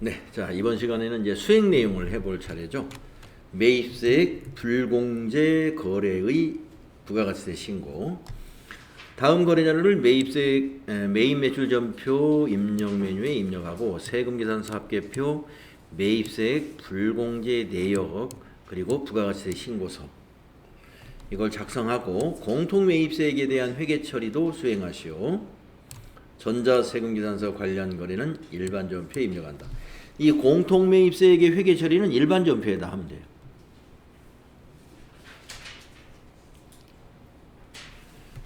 네, 자 이번 시간에는 이제 수행 내용을 해볼 차례죠. 매입세액 불공제 거래의 부가가치세 신고. 다음 거래자료를 매입 매출 전표 입력 메뉴에 입력하고 세금계산서 합계표, 매입세액 불공제 내역, 그리고 부가가치세 신고서 이걸 작성하고 공통 매입세액에 대한 회계 처리도 수행하시오. 전자세금계산서 관련 거래는 일반 전표에 입력한다. 이 공통 매입세액의 회계 처리는 일반 전표에다 하면 돼요.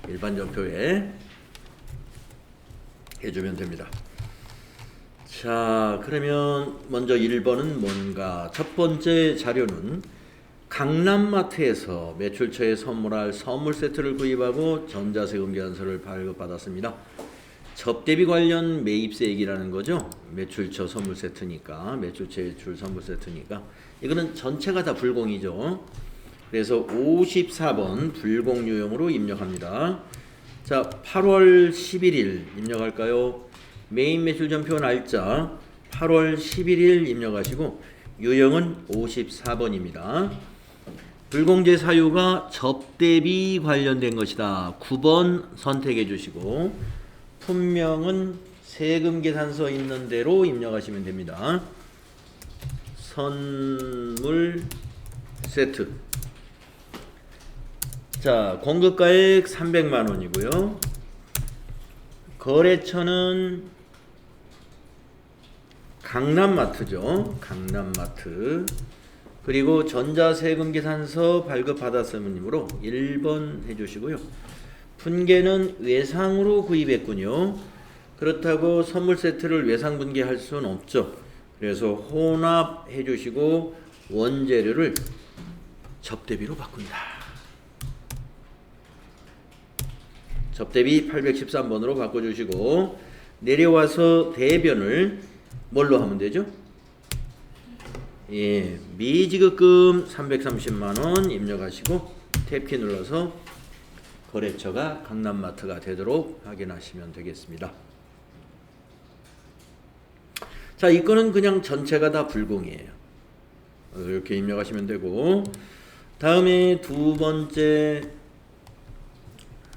일반 전표에 해주면 됩니다. 자, 그러면 먼저 1번은 뭔가? 첫 번째 자료는 강남마트에서 매출처에 선물할 선물 세트를 구입하고 전자세금계산서를 발급받았습니다. 접대비 관련 매입세액이라는 거죠. 매출처 선물 세트니까, 매출처 매출 선물 세트니까 이거는 전체가 다 불공이죠. 그래서 54번 불공 유형으로 입력합니다. 자, 8월 11일 입력할까요? 매입 매출 전표 날짜 8월 11일 입력하시고 유형은 54번입니다. 불공제 사유가 접대비 관련된 것이다. 9번 선택해 주시고 품명은 세금계산서 있는 대로 입력하시면 됩니다. 선물 세트. 자, 공급가액 300만 원이고요. 거래처는 강남마트죠. 강남마트. 그리고 전자세금계산서 발급받았으므로 1번 해주시고요. 분계는 외상으로 구입했군요. 그렇다고 선물 세트를 외상 분계할 수는 없죠. 그래서 혼합해 주시고 원재료를 접대비로 바꾼다. 접대비 813번으로 바꿔주시고 내려와서 대변을 뭘로 하면 되죠? 예, 미지급금 330만원 입력하시고 탭키 눌러서 거래처가 강남마트가 되도록 확인하시면 되겠습니다. 자, 이 건은 그냥 전체가 다 불공이에요. 이렇게 입력하시면 되고, 다음에 두 번째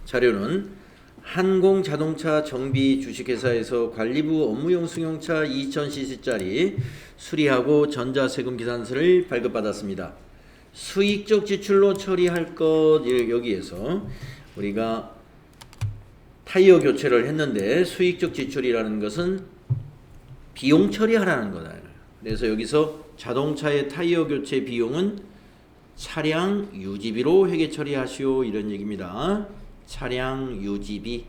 자료는 한공자동차 정비 주식회사에서 관리부 업무용 승용차 2000cc짜리 수리하고 전자세금계산서를 발급받았습니다. 수익적 지출로 처리할 것, 여기에서 우리가 타이어 교체를 했는데 수익적 지출이라는 것은 비용 처리하라는 거다. 그래서 여기서 자동차의 타이어 교체 비용은 차량 유지비로 회계 처리하시오, 이런 얘기입니다. 차량 유지비.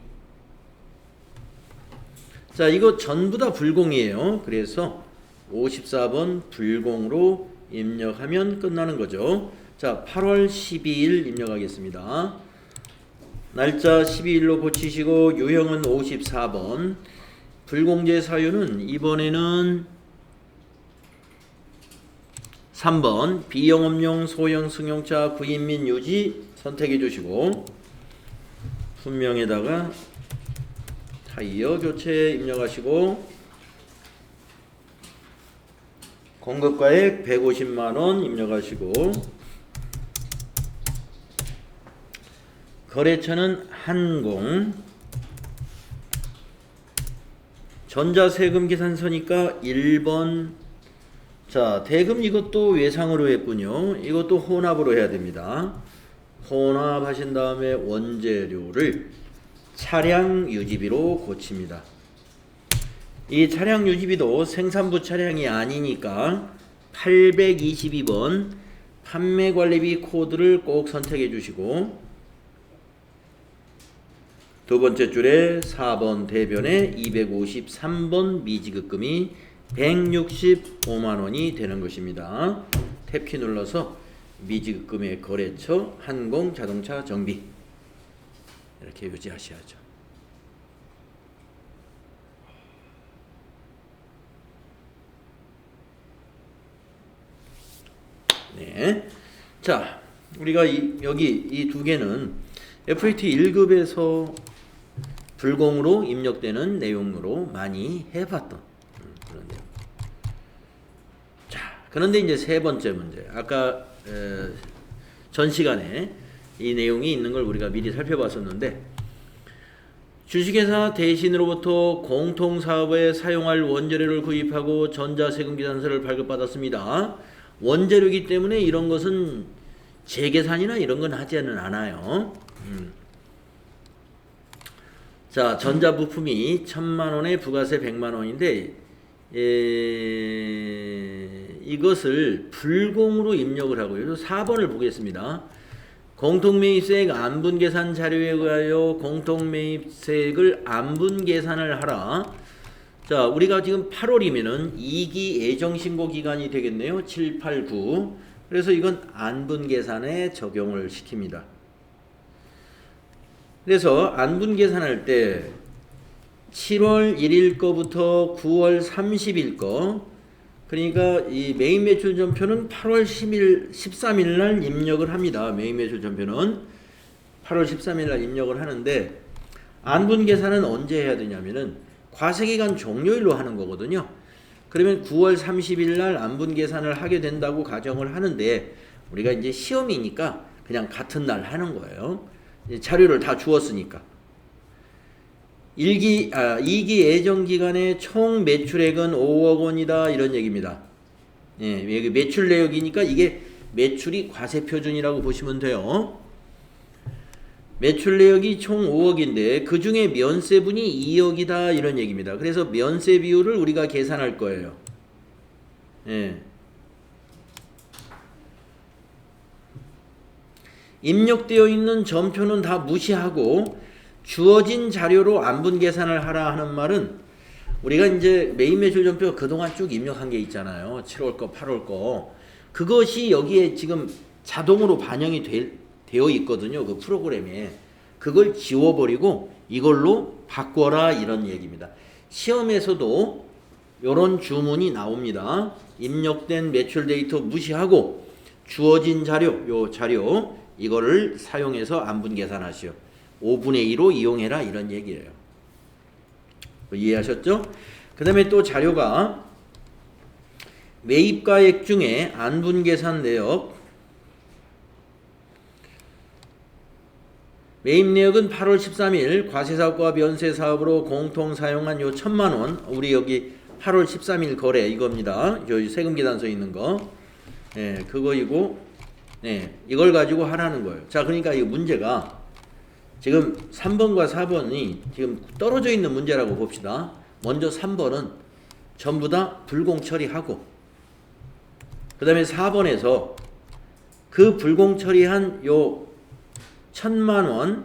자, 이거 전부 다 불공이에요. 그래서 54번 불공으로 입력하면 끝나는 거죠. 자, 8월 12일 입력하겠습니다. 날짜 12일로 고치시고 유형은 54번. 불공제 사유는 이번에는 3번 비영업용 소형 승용차 구입 및 유지 선택해 주시고 분명에다가 타이어 교체 입력하시고 공급가액 150만원 입력하시고 거래처는 한공, 전자세금계산서니까 1번. 자, 대금 이것도 외상으로 했군요. 이것도 혼합으로 해야 됩니다. 혼합하신 다음에 원재료를 차량 유지비로 고칩니다. 이 차량 유지비도 생산부 차량이 아니니까 822번 판매관리비 코드를 꼭 선택해 주시고 두 번째 줄에 4번 대변에 253번 미지급금이 165만원이 되는 것입니다. 탭키 눌러서 미지급금의 거래처 한공자동차 정비 이렇게 유지하셔야죠. 네. 자, 우리가 여기 이 두 개는 FAT 1급에서 불공으로 입력되는 내용으로 많이 해봤던 그런 내용. 그런데 이제 세 번째 문제. 아까 전 시간에 이 내용이 있는 걸 우리가 미리 살펴봤었는데, 주식회사 대신으로부터 공통사업에 사용할 원재료를 구입하고 전자세금계산서를 발급받았습니다. 원재료이기 때문에 이런 것은 재계산이나 이런 건 하지는 않아요. 자, 전자부품이 1000만원에 부가세 100만원인데 이것을 불공으로 입력을 하고요. 4번을 보겠습니다. 공통매입세액 안분계산 자료에 의하여 공통매입세액을 안분계산을 하라. 자, 우리가 지금 8월이면은 2기 예정신고 기간이 되겠네요. 7, 8, 9. 그래서 이건 안분계산에 적용을 시킵니다. 그래서 안분계산할 때 7월 1일 거부터 9월 30일 거, 그러니까 이 메인 매출 전표는 8월 13일 날 입력을 합니다. 메인 매출 전표는 8월 13일 날 입력을 하는데, 안분 계산은 언제 해야 되냐면은 과세기간 종료일로 하는 거거든요. 그러면 9월 30일 날 안분 계산을 하게 된다고 가정을 하는데, 우리가 이제 시험이니까 그냥 같은 날 하는 거예요. 자료를 다 주었으니까. 2기 예정기간의 총 매출액은 5억 원이다, 이런 얘기입니다. 예, 여기 매출 내역이니까 이게 매출이 과세표준이라고 보시면 돼요. 매출 내역이 총 5억인데 그 중에 면세분이 2억이다, 이런 얘기입니다. 그래서 면세 비율을 우리가 계산할 거예요. 예. 입력되어 있는 전표는 다 무시하고 주어진 자료로 안분 계산을 하라 하는 말은, 우리가 이제 메인 매출 전표 그동안 쭉 입력한 게 있잖아요. 7월 거, 8월 거. 그것이 여기에 지금 자동으로 반영이 되어 있거든요. 그 프로그램에. 그걸 지워버리고 이걸로 바꿔라, 이런 얘기입니다. 시험에서도 이런 주문이 나옵니다. 입력된 매출 데이터 무시하고 주어진 자료, 요 자료 이거를 사용해서 안분 계산하시오. 5분의 2로 이용해라, 이런 얘기예요. 이해하셨죠? 그 다음에 또 자료가 매입가액 중에 안분계산 내역, 매입 내역은 8월 13일 과세사업과 면세사업으로 공통 사용한 요 1000만원, 우리 여기 8월 13일 거래 이겁니다. 여기 세금계산서 있는 거. 예, 그거이고, 예, 이걸 가지고 하라는 거예요. 자, 그러니까 이 문제가 지금 3번과 4번이 지금 떨어져 있는 문제라고 봅시다. 먼저 3번은 전부 다 불공 처리하고, 그 다음에 4번에서 그 불공 처리한 요 1000만원,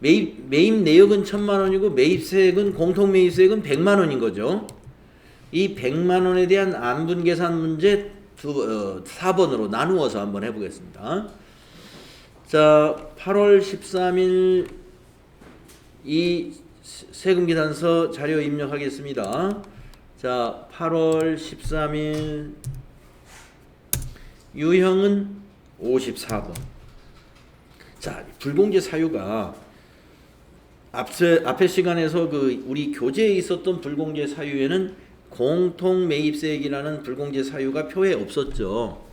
매입 내역은 1000만원이고 매입세액은 공통매입세액은 100만원인 거죠. 이 100만원에 대한 안분계산 문제 4번으로 나누어서 한번 해보겠습니다. 자, 8월 13일 이 세금계산서 자료 입력하겠습니다. 자, 8월 13일 유형은 54번. 자, 불공제 사유가 앞에 시간에서 그 우리 교재에 있었던 불공제 사유에는 공통매입세액이라는 불공제 사유가 표에 없었죠.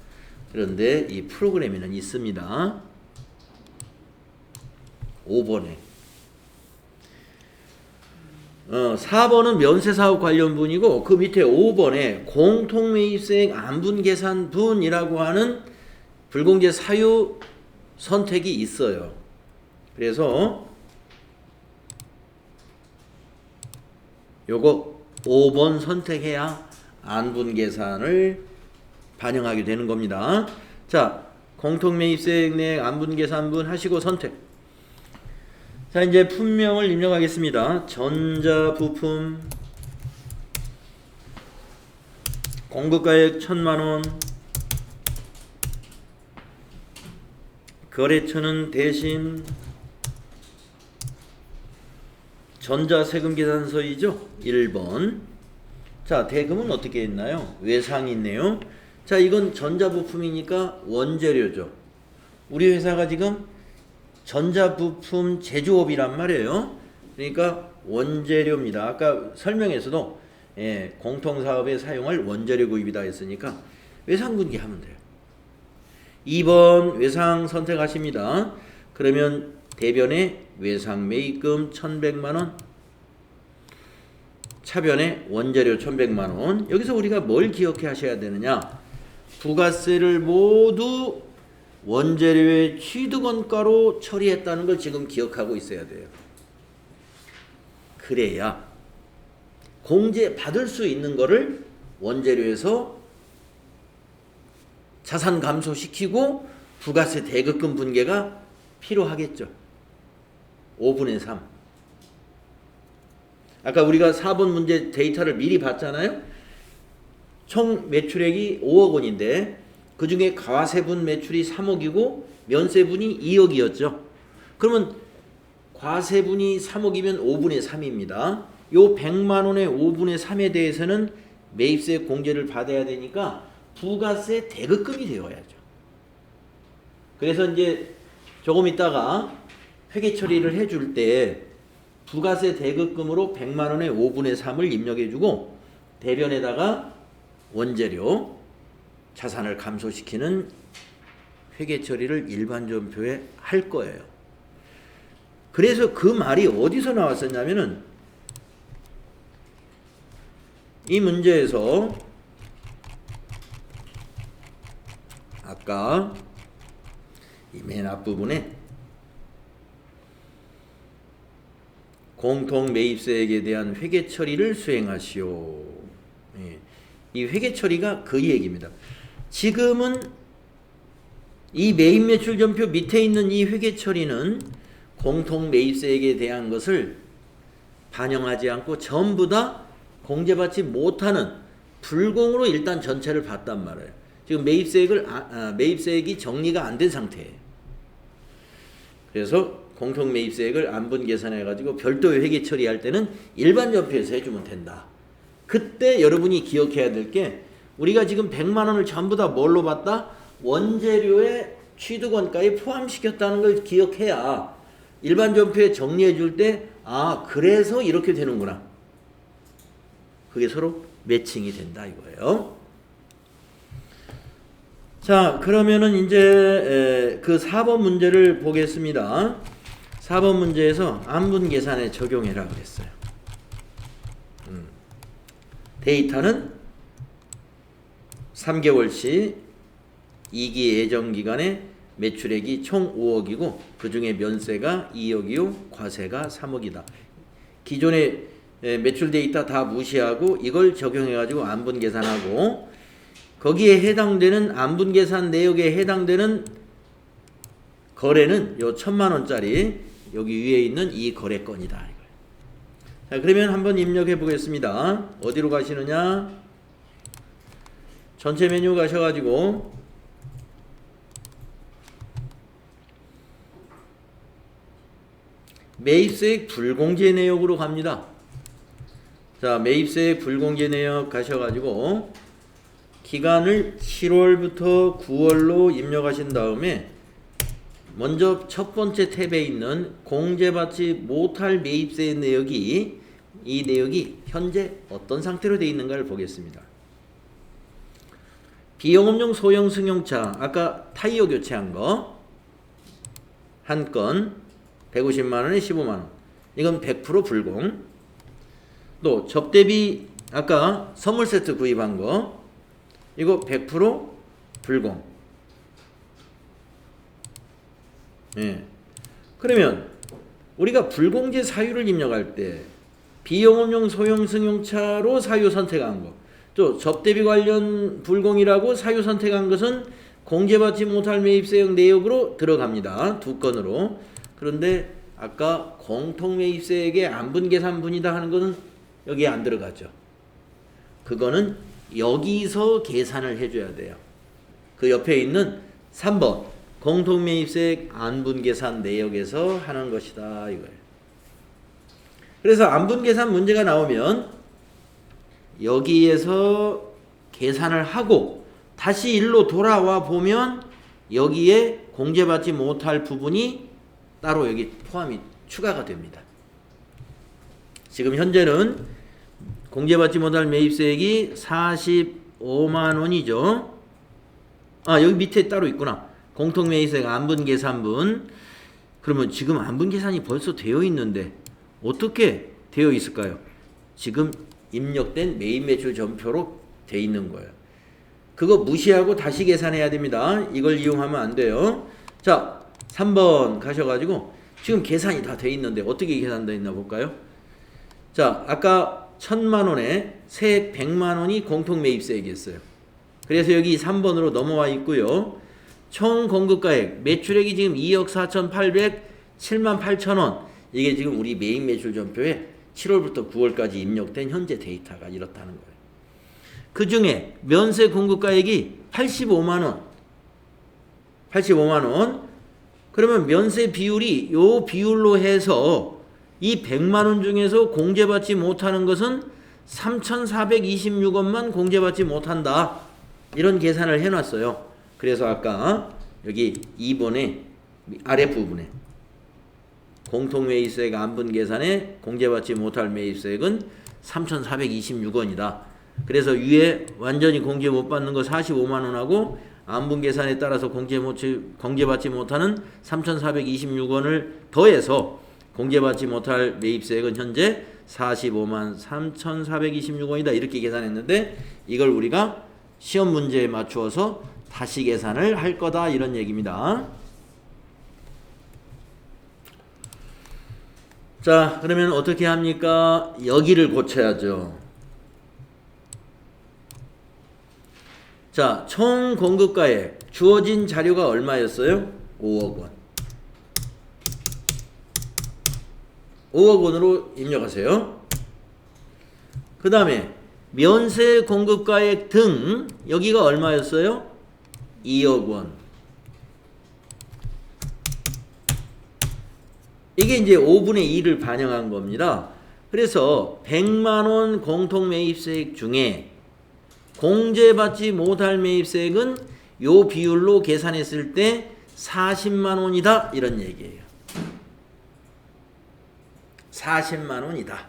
그런데 이 프로그램에는 있습니다. 5번에 4번은 면세사업 관련분이고, 그 밑에 5번에 공통매입세액 안분계산분이라고 하는 불공제 사유 선택이 있어요. 그래서 요거 5번 선택해야 안분계산을 반영하게 되는 겁니다. 자, 공통매입세액 내역 안분계산분 하시고 선택. 자, 이제 품명을 입력하겠습니다. 전자부품 공급가액 1000만원, 거래처는 대신 전자세금계산서이죠. 1번. 자, 대금은 어떻게 했나요? 외상이 있네요. 자, 이건 전자부품이니까 원재료죠. 우리 회사가 지금 전자부품 제조업이란 말이에요. 그러니까 원재료입니다. 아까 설명에서도 공통사업에 사용할 원재료 구입이다 했으니까 외상분기하면 돼요. 2번 외상 선택하십니다. 그러면 대변에 외상 매입금 1,100만원, 차변에 원재료 1,100만원. 여기서 우리가 뭘 기억해 하셔야 되느냐, 부가세를 모두 원재료의 취득원가로 처리했다는 걸 지금 기억하고 있어야 돼요. 그래야 공제 받을 수 있는 거를 원재료에서 자산 감소시키고 부가세 대급금 분계가 필요하겠죠. 5분의 3. 아까 우리가 4번 문제 데이터를 미리 봤잖아요. 총 매출액이 5억 원인데 그 중에 과세분 매출이 3억이고 면세분이 2억이었죠. 그러면 과세분이 3억이면 5분의 3입니다. 요 100만 원의 5분의 3에 대해서는 매입세 공제를 받아야 되니까 부가세 대급금이 되어야죠. 그래서 이제 조금 있다가 회계 처리를 해줄 때 부가세 대급금으로 100만 원의 5분의 3을 입력해주고 대변에다가 원재료 자산을 감소시키는 회계 처리를 일반 전표에 할 거예요. 그래서 그 말이 어디서 나왔었냐면은 이 문제에서 아까 이 맨 앞부분에 공통 매입세액에 대한 회계 처리를 수행하시오. 이 회계 처리가 그 얘기입니다. 지금은 이 매입 매출 전표 밑에 있는 이 회계 처리는 공통 매입세액에 대한 것을 반영하지 않고 전부 다 공제받지 못하는 불공으로 일단 전체를 봤단 말이에요. 지금 매입세액이 정리가 안 된 상태예요. 그래서 공통 매입세액을 안분 계산해 가지고 별도의 회계 처리할 때는 일반 전표에서 해주면 된다. 그때 여러분이 기억해야 될 게 우리가 지금 100만 원을 전부 다 뭘로 봤다? 원재료의 취득원가에 포함시켰다는 걸 기억해야 일반 전표에 정리해 줄 때 아 그래서 이렇게 되는구나. 그게 서로 매칭이 된다 이거예요. 자 그러면은 이제 그 4번 문제를 보겠습니다. 4번 문제에서 안분 계산에 적용해라 그랬어요. 데이터는 3개월치 2기 예정기간에 매출액이 총 5억이고 그 중에 면세가 2억이요 과세가 3억이다. 기존의 매출 데이터 다 무시하고 이걸 적용해 가지고 안분 계산하고 거기에 해당되는 안분 계산 내역에 해당되는 거래는 요 1,000만 원짜리 여기 위에 있는 이 거래건이다. 자, 그러면 한번 입력해 보겠습니다. 어디로 가시느냐? 전체 메뉴 가셔가지고 매입세액 불공제 내역으로 갑니다. 자, 매입세액 불공제 내역 가셔가지고 기간을 7월부터 9월로 입력하신 다음에 먼저 첫 번째 탭에 있는 공제받지 못할 매입세 내역이 이 내역이 현재 어떤 상태로 되어 있는가를 보겠습니다. 비영업용 소형 승용차 아까 타이어 교체한 거 한 건 150만 원에 15만 원. 이건 100% 불공. 또 접대비 아까 선물 세트 구입한 거 이거 100% 불공. 예. 그러면 우리가 불공제 사유를 입력할 때 비영업용 소형 승용차로 사유 선택한 거, 또 접대비 관련 불공이라고 사유 선택한 것은 공제받지 못할 매입세역 내역으로 들어갑니다. 두 건으로. 그런데 아까 공통매입세액의 안분계산분이다 하는 것은 여기에 안 들어가죠. 그거는 여기서 계산을 해줘야 돼요. 그 옆에 있는 3번 공통매입세액 안분계산 내역에서 하는 것이다 이거예요. 그래서 안분계산 문제가 나오면 여기에서 계산을 하고 다시 일로 돌아와 보면 여기에 공제받지 못할 부분이 따로 여기 포함이 추가가 됩니다. 지금 현재는 공제받지 못할 매입세액이 45만 원이죠. 아, 여기 밑에 따로 있구나. 공통매입세액 안분계산분. 그러면 지금 안분계산이 벌써 되어 있는데 어떻게 되어 있을까요? 지금 입력된 매입매출 전표로 되어 있는 거예요. 그거 무시하고 다시 계산해야 됩니다. 이걸 이용하면 안 돼요. 자, 3번 가셔가지고 지금 계산이 다 돼 있는데 어떻게 계산되어 있나 볼까요? 자, 아까 1,000만 원에 세액 100만 원이 공통매입세액이었어요. 그래서 여기 3번으로 넘어와 있고요. 총 공급가액 매출액이 지금 2억 4,807만 8천 원. 이게 지금 우리 매입매출 전표에 7월부터 9월까지 입력된 현재 데이터가 이렇다는 거예요. 그 중에 면세 공급가액이 85만 원. 85만 원. 그러면 면세 비율이 요 비율로 해서 이 100만 원 중에서 공제받지 못하는 것은 3,426원만 공제받지 못한다. 이런 계산을 해놨어요. 그래서 아까 여기 2번의 아랫부분에 공통매입세액 안분계산에 공제받지 못할 매입세액은 3,426원이다. 그래서 위에 완전히 공제 못 받는 거 45만 원하고 안분계산에 따라서 공제받지 못하는 3,426원을 더해서 공제받지 못할 매입세액은 현재 45만 3,426원이다. 이렇게 계산했는데 이걸 우리가 시험 문제에 맞추어서 다시 계산을 할 거다. 이런 얘기입니다. 자, 그러면 어떻게 합니까? 여기를 고쳐야죠. 자, 총 공급가액 주어진 자료가 얼마였어요? 5억 원. 5억 원으로 입력하세요. 그 다음에 면세 공급가액 등 여기가 얼마였어요? 2억 원. 이게 이제 5분의 2를 반영한 겁니다. 그래서 100만 원 공통매입세액 중에 공제받지 못할 매입세액은 요 비율로 계산했을 때 40만 원이다. 이런 얘기예요. 40만 원이다.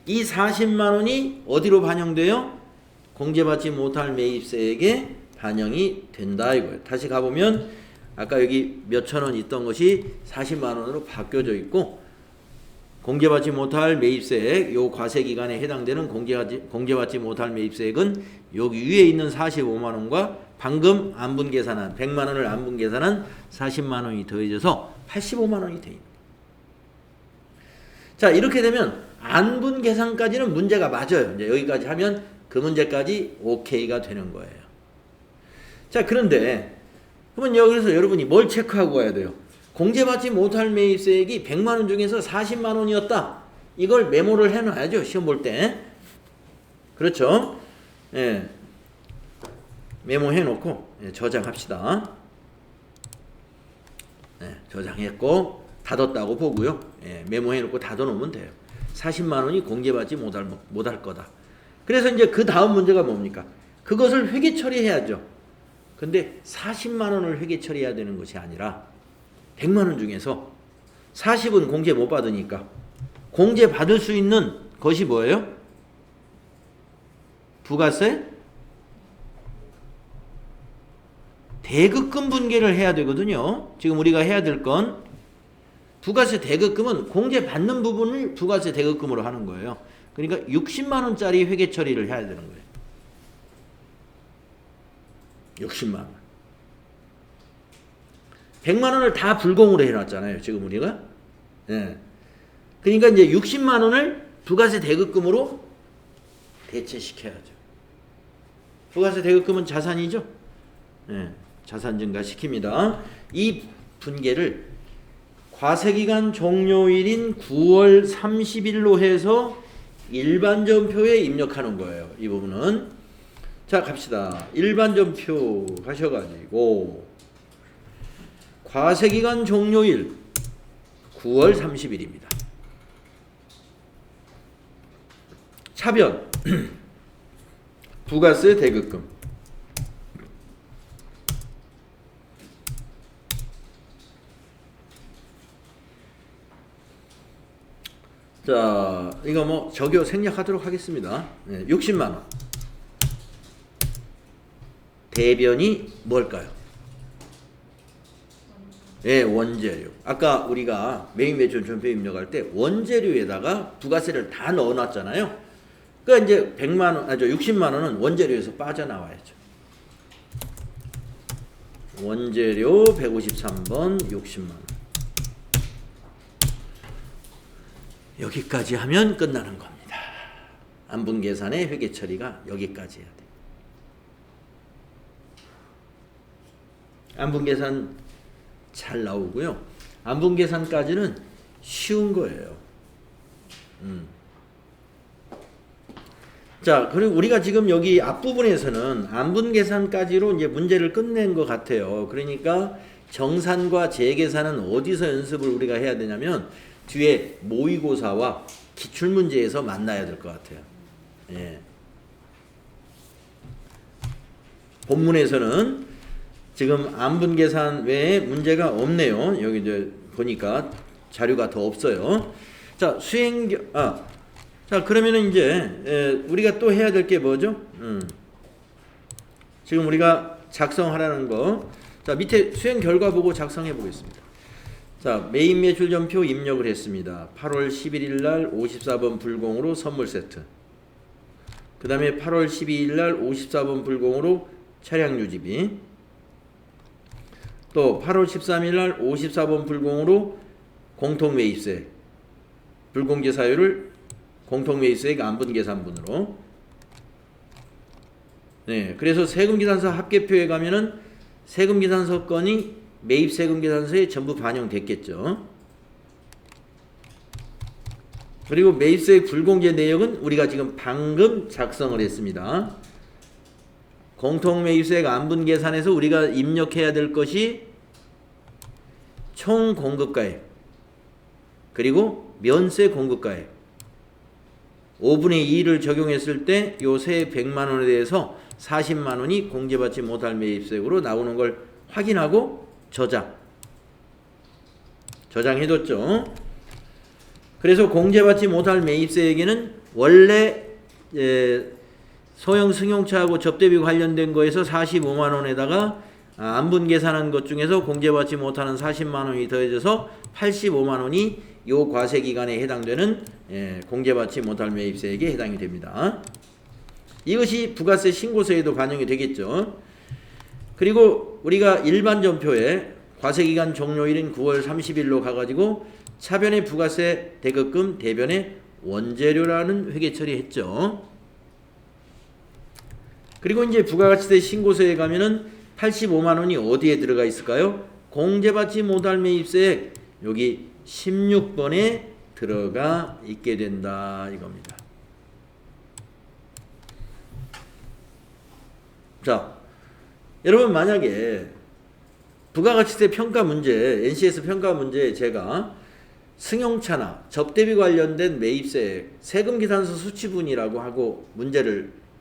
이 40만 원이 어디로 반영돼요? 공제받지 못할 매입세액에 반영이 된다 이거예요. 다시 가보면 아까 여기 몇천 원 있던 것이 40만 원으로 바뀌어져 있고 공제받지 못할 매입세액 요 과세기간에 해당되는 공제받지 못할 매입세액은 여기 위에 있는 45만 원과 방금 안분계산한 100만 원을 안분계산한 40만 원이 더해져서 85만 원이 돼 있는. 자, 이렇게 되면 안분계산까지는 문제가 맞아요. 이제 여기까지 하면 그 문제까지 오케이가 되는 거예요. 자, 그런데 그러면 여기서 여러분이 뭘 체크하고 가야 돼요? 공제받지 못할 매입세액이 100만 원 중에서 40만 원이었다. 이걸 메모를 해놔야죠. 시험 볼 때. 그렇죠? 예. 메모해놓고 저장합시다. 예, 저장했고 닫았다고 보고요. 예, 메모해놓고 닫아놓으면 돼요. 40만 원이 공제받지 못할 거다. 그래서 이제 그 다음 문제가 뭡니까? 그것을 회계 처리해야죠. 근데 40만 원을 회계 처리해야 되는 것이 아니라 100만 원 중에서 40은 공제 못 받으니까 공제 받을 수 있는 것이 뭐예요? 부가세? 대급금 분계를 해야 되거든요. 지금 우리가 해야 될 건 부가세 대급금은 공제 받는 부분을 부가세 대급금으로 하는 거예요. 그러니까 60만 원짜리 회계 처리를 해야 되는 거예요. 60만 원. 100만 원을 다 불공으로 해놨잖아요. 지금 우리가. 예. 그러니까 이제 60만 원을 부가세 대급금으로 대체시켜야죠. 부가세 대급금은 자산이죠. 예. 자산 증가시킵니다. 이 분계를 과세기간 종료일인 9월 30일로 해서 일반전표에 입력하는 거예요. 이 부분은. 자, 갑시다. 일반전표 가셔가지고 과세기간 종료일 9월 30일입니다. 차변 부가세 대급금 자, 이거 뭐 적용 생략하도록 하겠습니다. 60만 원. 대변이 뭘까요? 예, 원재료. 아까 우리가 메인 매출 전표 입력할 때 원재료에다가 부가세를 다 넣어놨잖아요. 그러니까 이제 100만 원, 60만 원은 원재료에서 빠져나와야죠. 원재료 153번 60만 원. 여기까지 하면 끝나는 겁니다. 안분 계산의 회계 처리가 여기까지 해야 돼요. 안분 계산 잘 나오고요. 안분 계산까지는 쉬운 거예요. 자, 그리고 우리가 지금 여기 앞부분에서는 안분 계산까지로 이제 문제를 끝낸 것 같아요. 그러니까 정산과 재계산은 어디서 연습을 우리가 해야 되냐면 뒤에 모의고사와 기출문제에서 만나야 될 것 같아요. 예. 본문에서는 지금 안분 계산 외에 문제가 없네요. 여기 이제 보니까 자료가 더 없어요. 자, 자, 그러면은 이제 우리가 또 해야 될 게 뭐죠? 지금 우리가 작성하라는 거. 자, 밑에 수행 결과 보고 작성해 보겠습니다. 자, 메인 매출 전표 입력을 했습니다. 8월 11일 날 54번 불공으로 선물 세트. 그 다음에 8월 12일 날 54번 불공으로 차량 유지비. 또 8월 13일 날 54번 불공으로 공통 매입세. 불공제 사유를 공통 매입세액 안분 계산분으로. 네, 그래서 세금 계산서 합계표에 가면은 세금 계산서 건이 매입 세금 계산서에 전부 반영됐겠죠. 그리고 매입세액 불공제 내역은 우리가 지금 방금 작성을 했습니다. 공통 매입세액 안분 계산에서 우리가 입력해야 될 것이 총 공급가액 그리고 면세 공급가액 5분의 2를 적용했을 때 요 세 100만 원에 대해서 40만 원이 공제받지 못할 매입세액으로 나오는 걸 확인하고 저장해뒀죠. 그래서 공제받지 못할 매입세액에는 원래 소형 승용차하고 접대비 관련된 거에서 45만 원에다가 안분 계산한 것 중에서 공제받지 못하는 40만 원이 더해져서 85만 원이 요 과세 기간에 해당되는 공제받지 못할 매입세액에 해당이 됩니다. 이것이 부가세 신고서에도 반영이 되겠죠. 그리고 우리가 일반 전표에 과세기간 종료일인 9월 30일로 가가지고 차변의 부가세 대급금 대변의 원재료라는 회계 처리했죠. 그리고 이제 부가가치세 신고서에 가면은 85만 원이 어디에 들어가 있을까요? 공제받지 못할 매입세액 여기 16번에 들어가 있게 된다 이겁니다. 자, 여러분 만약에 부가가치세 평가 문제, NCS 평가 문제에 제가 승용차나 접대비 관련된 매입세액 세금 계산서 수치분이라고 하고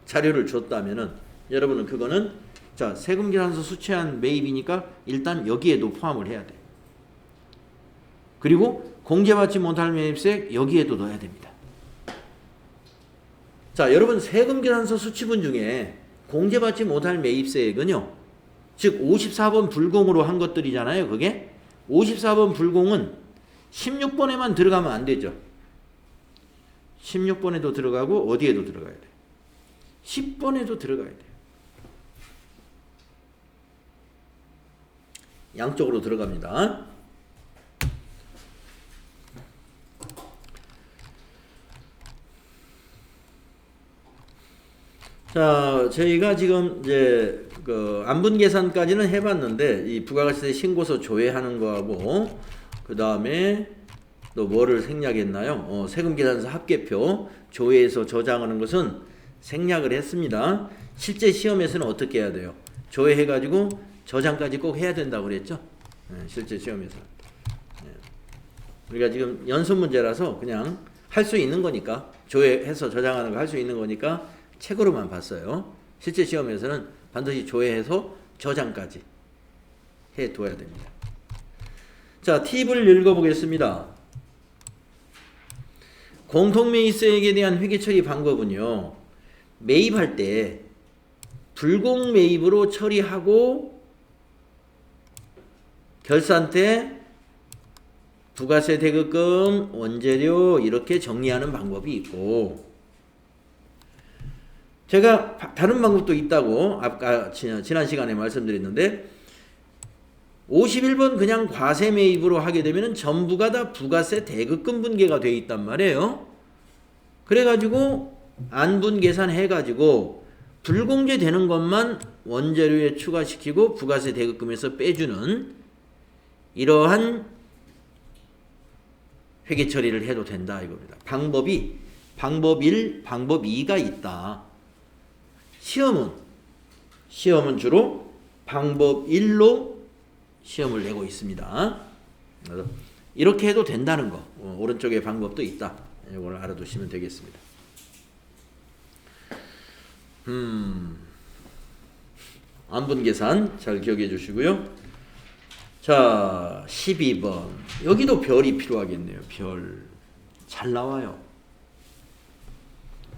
자료를 줬다면은 여러분은 그거는 자, 세금 계산서 수치한 매입이니까 일단 여기에도 포함을 해야 돼. 그리고 공제받지 못할 매입세액 여기에도 넣어야 됩니다. 자, 여러분 세금 계산서 수치분 중에 공제받지 못할 매입세액은요. 즉 54번 불공으로 한 것들이잖아요. 그게 54번 불공은 16번에만 들어가면 안 되죠. 16번에도 들어가고 어디에도 들어가야 돼요. 10번에도 들어가야 돼요. 양쪽으로 들어갑니다. 자, 저희가 지금 이제 그 안분 계산까지는 해봤는데 이 부가가치세 신고서 조회하는 거하고 그 다음에 또 뭐를 생략했나요? 세금 계산서 합계표 조회해서 저장하는 것은 생략을 했습니다. 실제 시험에서는 어떻게 해야 돼요? 조회해가지고 저장까지 꼭 해야 된다고 그랬죠? 실제 시험에서. 우리가 지금 연습 문제라서 그냥 할 수 있는 거니까 조회해서 저장하는 거 할 수 있는 거니까 책으로만 봤어요. 실제 시험에서는 반드시 조회해서 저장까지 해둬야 됩니다. 자, 팁을 읽어보겠습니다. 공통매입세액에 대한 회계 처리 방법은요. 매입할 때 불공매입으로 처리하고 결산 때 부가세 대급금, 원재료 이렇게 정리하는 방법이 있고, 제가 다른 방법도 있다고 아까 지난 시간에 말씀드렸는데 51번 그냥 과세 매입으로 하게 되면 전부가 다 부가세 대급금 분계가 돼 있단 말이에요. 그래가지고 안분 계산해가지고 불공제 되는 것만 원재료에 추가시키고 부가세 대급금에서 빼주는 이러한 회계 처리를 해도 된다 이겁니다. 방법 1, 방법 2가 있다. 시험은 주로 방법 1로 시험을 내고 있습니다. 그래서 이렇게 해도 된다는 거. 오른쪽에 방법도 있다. 이걸 알아두시면 되겠습니다. 안분 계산 잘 기억해 주시고요. 자, 12번. 여기도 별이 필요하겠네요. 별. 잘 나와요.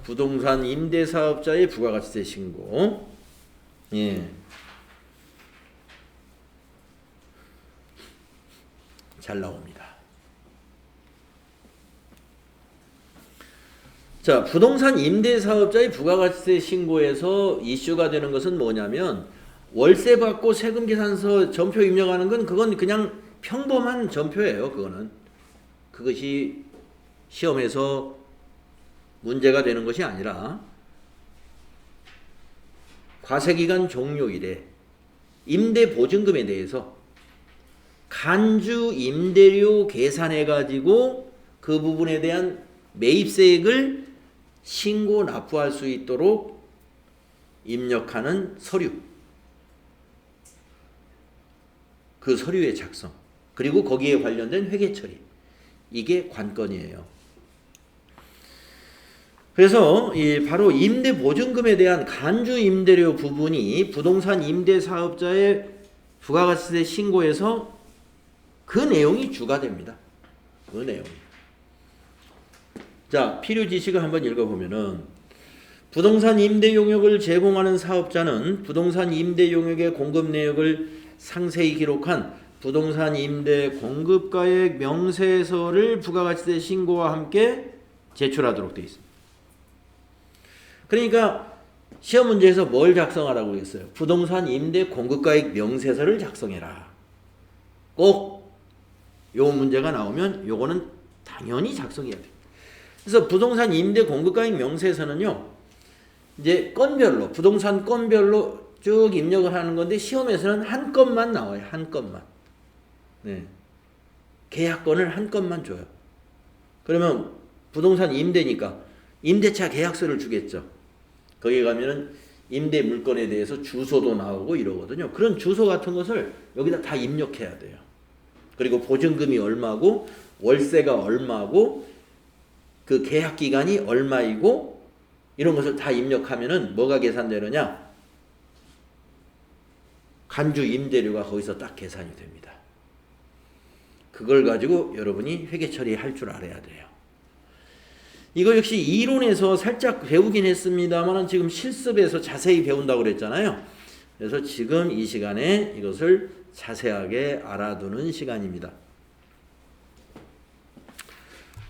부동산 임대사업자의 부가가치세 신고. 예. 잘 나옵니다. 자, 부동산 임대사업자의 부가가치세 신고에서 이슈가 되는 것은 뭐냐면 월세 받고 세금 계산서 전표 입력하는 건 그건 그냥 평범한 전표예요. 그것이 시험에서 문제가 되는 것이 아니라 과세기간 종료일에 임대보증금에 대해서 간주 임대료 계산해가지고 그 부분에 대한 매입세액을 신고 납부할 수 있도록 입력하는 서류, 그 서류의 작성, 그리고 거기에 관련된 회계 처리, 이게 관건이에요. 그래서 바로 임대보증금에 대한 간주 임대료 부분이 부동산 임대사업자의 부가가치세 신고에서 그 내용이 주가 됩니다. 그 내용. 자, 필요 지식을 한번 읽어보면은 부동산 임대 용역을 제공하는 사업자는 부동산 임대 용역의 공급 내역을 상세히 기록한 부동산 임대 공급가액 명세서를 부가가치세 신고와 함께 제출하도록 되어 있습니다. 그러니까 시험 문제에서 뭘 작성하라고 했어요? 부동산 임대 공급가액 명세서를 작성해라. 꼭 요 문제가 나오면 요거는 당연히 작성해야 돼요. 그래서 부동산 임대 공급가액 명세서는요, 이제 건별로, 부동산 건별로 쭉 입력을 하는 건데 시험에서는 한 건만 나와요. 한 건만. 네. 계약건을 한 건만 줘요. 그러면 부동산 임대니까 임대차 계약서를 주겠죠. 거기 가면은 임대 물건에 대해서 주소도 나오고 이러거든요. 그런 주소 같은 것을 여기다 다 입력해야 돼요. 그리고 보증금이 얼마고 월세가 얼마고 그 계약 기간이 얼마이고 이런 것을 다 입력하면은 뭐가 계산되느냐? 간주 임대료가 거기서 딱 계산이 됩니다. 그걸 가지고 여러분이 회계 처리할 줄 알아야 돼요. 이거 역시 이론에서 살짝 배우긴 했습니다만 지금 실습에서 자세히 배운다고 그랬잖아요. 그래서 지금 이 시간에 이것을 자세하게 알아두는 시간입니다.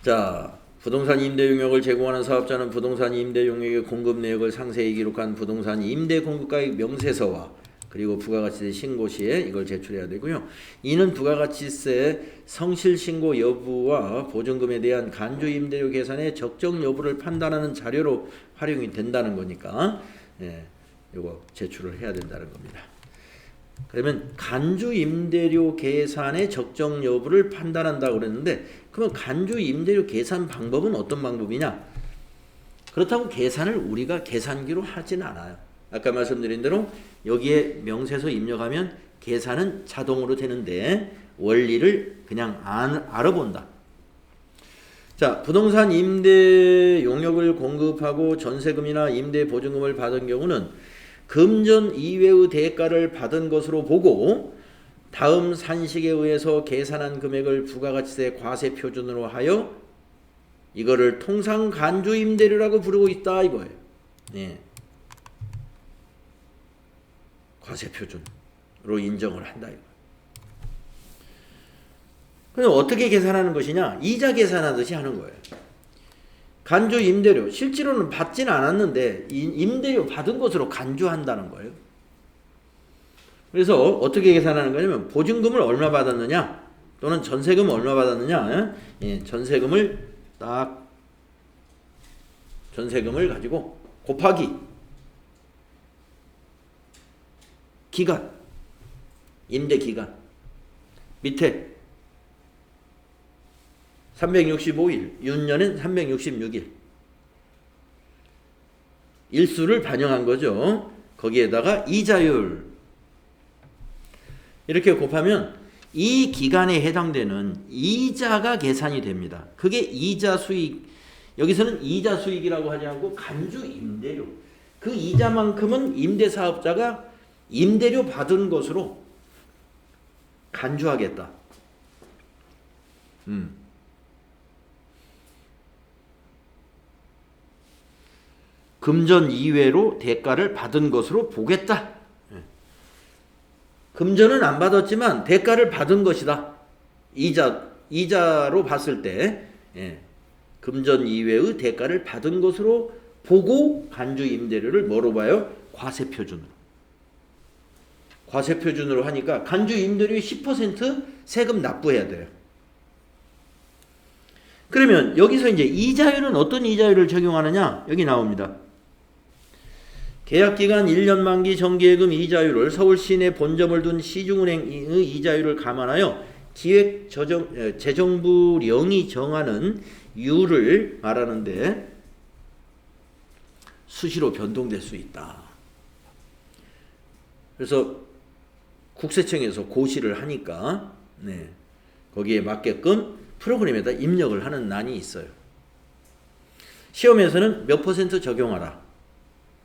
자, 부동산 임대 용역을 제공하는 사업자는 부동산 임대 용역의 공급 내역을 상세히 기록한 부동산 임대 공급가액 명세서와 그리고 부가가치세 신고 시에 이걸 제출해야 되고요. 이는 부가가치세 성실 신고 여부와 보증금에 대한 간주 임대료 계산의 적정 여부를 판단하는 자료로 활용이 된다는 거니까 이거 제출을 해야 된다는 겁니다. 그러면 간주 임대료 계산의 적정 여부를 판단한다고 그랬는데 그러면 간주 임대료 계산 방법은 어떤 방법이냐? 그렇다고 계산을 우리가 계산기로 하진 않아요. 아까 말씀드린 대로 여기에 명세서 입력하면 계산은 자동으로 되는데 원리를 그냥 알아본다. 자, 부동산 임대 용역을 공급하고 전세금이나 임대 보증금을 받은 경우는 금전 이외의 대가를 받은 것으로 보고 다음 산식에 의해서 계산한 금액을 부가가치세 과세 표준으로 하여 이거를 통상 간주 임대료라고 부르고 있다 이거예요. 예. 과세 표준으로 인정을 한다 이거. 그럼 어떻게 계산하는 것이냐? 이자 계산하듯이 하는 거예요. 간주 임대료 실제로는 받지는 않았는데 임대료 받은 것으로 간주한다는 거예요. 그래서 어떻게 계산하는 거냐면 보증금을 얼마 받았느냐 또는 전세금 얼마 받았느냐, 예, 전세금을 가지고 곱하기 기간, 임대 기간 밑에 365일, 윤년엔 366일 일수를 반영한 거죠. 거기에다가 이자율 이렇게 곱하면 이 기간에 해당되는 이자가 계산이 됩니다. 그게 이자 수익, 여기서는 이자 수익이라고 하지 않고 간주 임대료, 그 이자만큼은 임대사업자가 임대료 받은 것으로 간주하겠다. 금전 이외로 대가를 받은 것으로 보겠다. 금전은 안 받았지만 대가를 받은 것이다. 이자로 봤을 때, 예, 금전 이외의 대가를 받은 것으로 보고 간주 임대료를 뭐로 봐요? 과세표준으로. 과세표준으로 하니까 간주 임대료의 10% 세금 납부해야 돼요. 그러면 여기서 이제 이자율은 어떤 이자율을 적용하느냐? 여기 나옵니다. 계약기간 1년 만기 정기예금 이자율을 서울시내 본점을 둔 시중은행의 이자율을 감안하여 기획재정부령이 정하는 율을 말하는데 수시로 변동될 수 있다. 그래서 국세청에서 고시를 하니까 거기에 맞게끔 프로그램에다 입력을 하는 난이 있어요. 시험에서는 몇 % 적용하라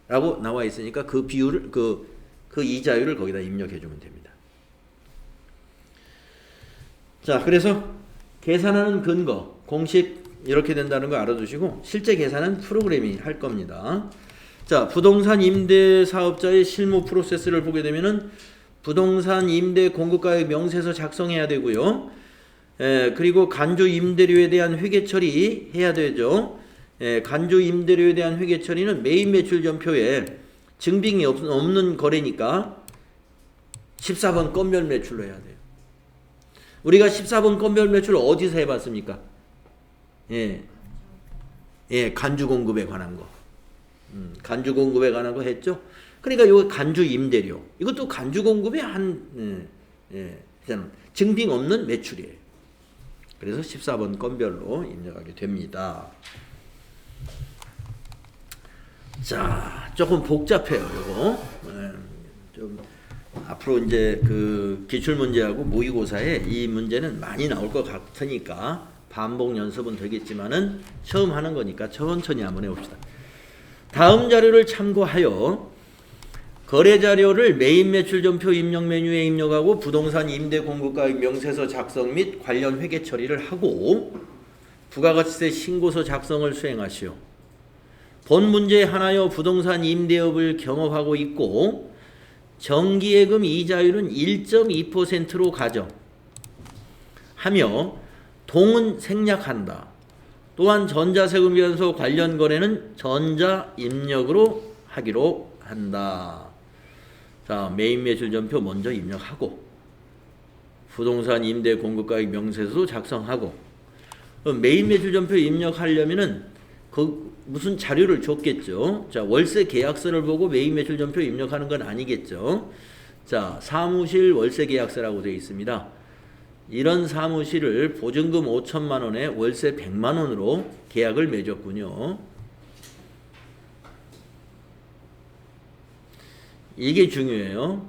라고 나와 있으니까 그 비율을 그 이자율을 거기다 입력해 주면 됩니다. 자, 그래서 계산하는 근거, 공식 이렇게 된다는 거 알아두시고 실제 계산은 프로그램이 할 겁니다. 자, 부동산 임대 사업자의 실무 프로세스를 보게 되면은 부동산 임대 공급가액 명세서 작성해야 되고요. 그리고 간주 임대료에 대한 회계 처리해야 되죠. 간주 임대료에 대한 회계 처리는 매입 매출 전표에 증빙이 없는 거래니까 14번 건별 매출로 해야 돼요. 우리가 14번 건별 매출 어디서 해봤습니까? 간주 공급에 관한 거. 간주 공급에 관한 거 했죠? 그러니까 요 간주 임대료. 이것도 간주 공급의 증빙 없는 매출이에요. 그래서 14번 건별로 입력하게 됩니다. 자, 조금 복잡해요, 이거. 좀 앞으로 이제 그 기출 문제하고 모의고사에 이 문제는 많이 나올 것 같으니까 반복 연습은 되겠지만은 처음 하는 거니까 천천히 한번 해봅시다. 다음 자료를 참고하여 거래 자료를 매입 매출 전표 입력 메뉴에 입력하고 부동산 임대 공급가액 명세서 작성 및 관련 회계 처리를 하고 부가가치세 신고서 작성을 수행하시오. 본 문제에 한하여 부동산 임대업을 경험하고 있고 정기예금 이자율은 1.2%로 가정 하며 동은 생략한다. 또한 전자세금위원서 관련 거래는 전자입력으로 하기로 한다. 자, 매입 매출 전표 먼저 입력하고 부동산 임대 공급가액 명세서도 작성하고 매입 매출 전표 입력하려면은 무슨 자료를 줬겠죠. 자, 월세 계약서를 보고 매입 매출 전표 입력하는 건 아니겠죠. 자, 사무실 월세 계약서라고 되어 있습니다. 이런 사무실을 보증금 5천만 원에 월세 100만 원으로 계약을 맺었군요. 이게 중요해요.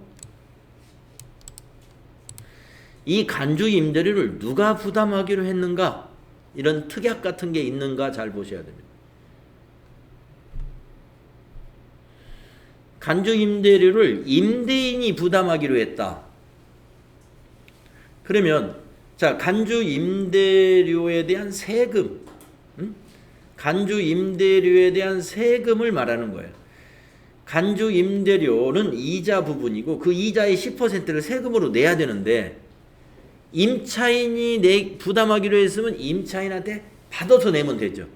이 간주 임대료를 누가 부담하기로 했는가? 이런 특약 같은 게 있는가 잘 보셔야 됩니다. 간주 임대료를 임대인이 부담하기로 했다. 그러면 자, 간주 임대료에 대한 세금, 간주 임대료에 대한 세금을 말하는 거예요. 간주 임대료는 이자 부분이고 그 이자의 10%를 세금으로 내야 되는데 임차인이 부담하기로 했으면 임차인한테 받아서 내면 되죠.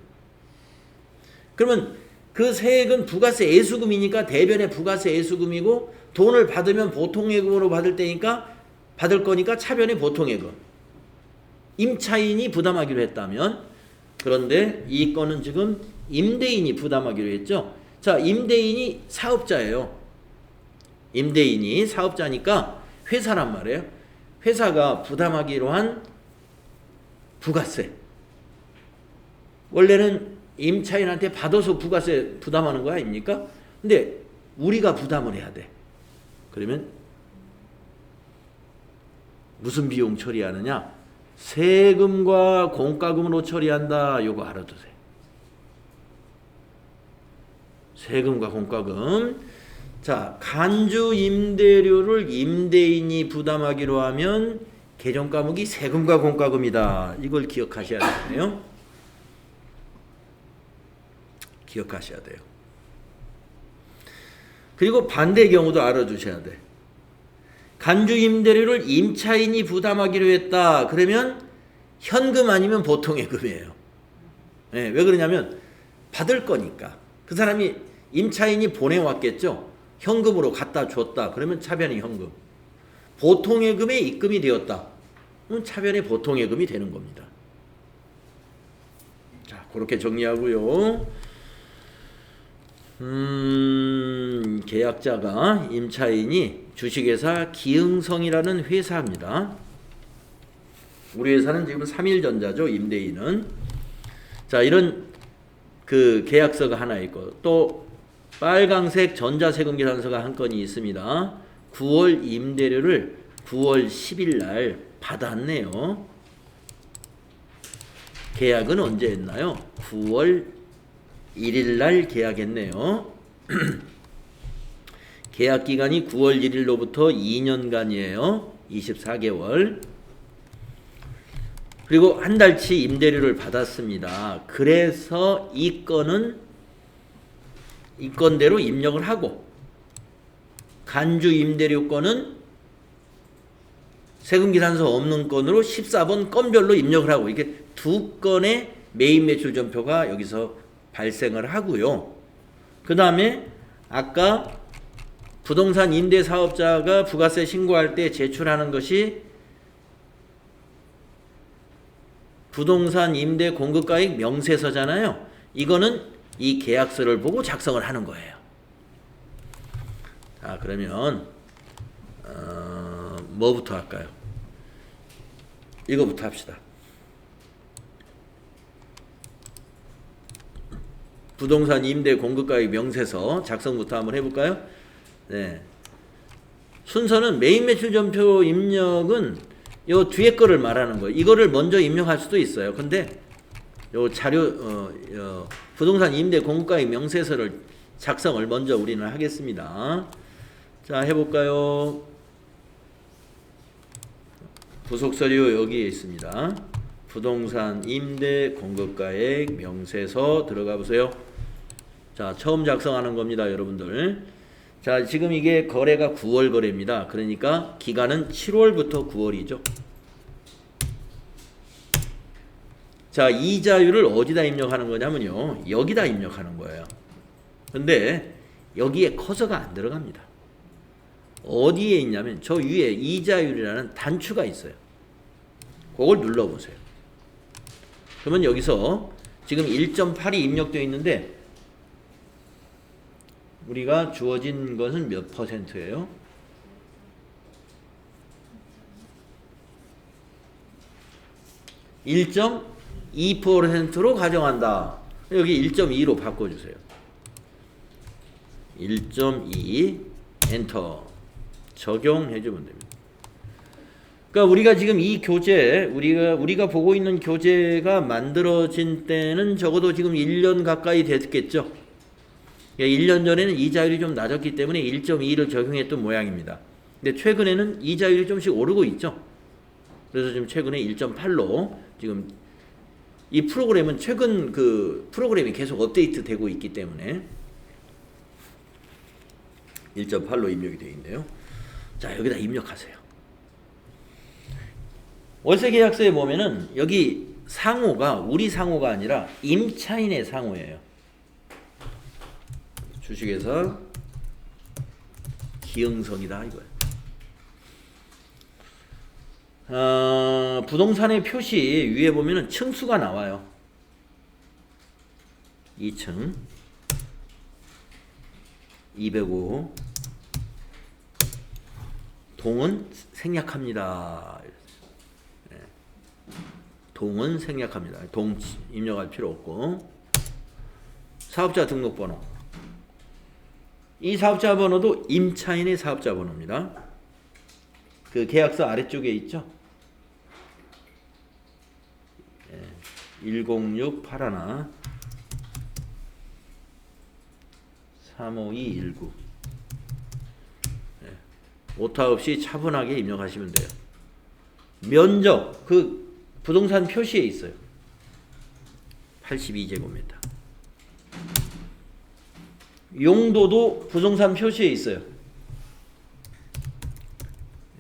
그러면 그 세액은 부가세 애수금이니까 대변의 부가세 애수금이고 돈을 받으면 보통예금으로 받을 거니까 차변의 보통예금. 임차인이 부담하기로 했다면, 그런데 이 건은 지금 임대인이 부담하기로 했죠. 자, 임대인이 사업자예요. 임대인이 사업자니까 회사란 말이에요. 회사가 부담하기로 한 부가세. 원래는 임차인한테 받아서 부가세 부담하는 거 아닙니까? 근데 우리가 부담을 해야 돼. 그러면 무슨 비용 처리하느냐? 세금과 공과금으로 처리한다. 요거 알아두세요. 세금과 공과금. 자, 간주 임대료를 임대인이 부담하기로 하면 개정 과목이 세금과 공과금이다. 이걸 기억하셔야 되네요. 기억하셔야 돼요. 그리고 반대 경우도 알아두셔야 돼. 간주 임대료를 임차인이 부담하기로 했다. 그러면 현금 아니면 보통예금이에요. 네, 왜 그러냐면 받을 거니까. 그 사람이 임차인이 보내왔겠죠. 현금으로 갖다 줬다. 그러면 차변이 현금. 보통예금에 입금이 되었다. 그럼 차변의 보통예금이 되는 겁니다. 자, 그렇게 정리하고요. 계약자가 임차인이 주식회사 기흥성이라는 회사입니다. 우리 회사는 지금 3일전자죠. 임대인은. 자, 이런 그 계약서가 하나 있고 또 빨강색 전자세금계산서가 한 건이 있습니다. 9월 임대료를 9월 10일 날 받았네요. 계약은 언제 했나요? 9월 1일 날 계약했네요. 계약 기간이 9월 1일로부터 2년간이에요. 24개월. 그리고 한 달치 임대료를 받았습니다. 그래서 이 건은 이 건대로 입력을 하고 간주 임대료 건은 세금계산서 없는 건으로 14번 건별로 입력을 하고 이게 두 건의 매입 매출 전표가 여기서 발생을 하고요. 그 다음에 아까 부동산 임대 사업자가 부가세 신고할 때 제출하는 것이 부동산 임대 공급가액 명세서잖아요. 이거는 이 계약서를 보고 작성을 하는 거예요. 자, 그러면 뭐부터 할까요? 이거부터 합시다. 부동산 임대 공급가액 명세서 작성부터 한번 해볼까요? 네. 순서는 매입 매출 전표 입력은 요 뒤에 거를 말하는 거예요. 이거를 먼저 입력할 수도 있어요. 근데 요 자료 부동산 임대 공급가액 명세서를 작성을 먼저 우리는 하겠습니다. 자, 해볼까요? 부속서류 여기에 있습니다. 부동산 임대 공급가액 명세서 들어가 보세요. 자, 처음 작성하는 겁니다, 여러분들. 자, 지금 이게 거래가 9월 거래입니다. 그러니까 기간은 7월부터 9월이죠. 자, 이자율을 어디다 입력하는 거냐면요. 여기다 입력하는 거예요. 근데 여기에 커서가 안 들어갑니다. 어디에 있냐면 저 위에 이자율이라는 단추가 있어요. 그걸 눌러보세요. 그러면 여기서 지금 1.8이 입력되어 있는데 우리가 주어진 것은 몇 퍼센트예요? 1.2%로 가정한다. 여기 1.2로 바꿔주세요. 1.2 엔터 적용해주면 됩니다. 그러니까 우리가 지금 이 교재 우리가 보고 있는 교재가 만들어진 때는 적어도 지금 1년 가까이 됐겠죠. 1년 전에는 이자율이 좀 낮았기 때문에 1.2를 적용했던 모양입니다. 근데 최근에는 이자율이 좀씩 오르고 있죠. 그래서 지금 최근에 1.8로 지금 이 프로그램은 최근 그 프로그램이 계속 업데이트 되고 있기 때문에 1.8로 입력이 되어 있는데요. 자, 여기다 입력하세요. 월세 계약서에 보면은 여기 상호가 우리 상호가 아니라 임차인의 상호예요. 주식회사 기흥성이다 이거예요. 부동산의 표시 위에 보면은 층수가 나와요. 2층 205 동은 생략합니다. 동은 생략합니다. 동 입력할 필요 없고 사업자 등록번호 이 사업자 번호도 임차인의 사업자 번호입니다. 그 계약서 아래쪽에 있죠. 10681 35219 오타 없이 차분하게 입력하시면 돼요. 면적 그 부동산 표시에 있어요. 82제곱미터. 용도도 부동산 표시에 있어요.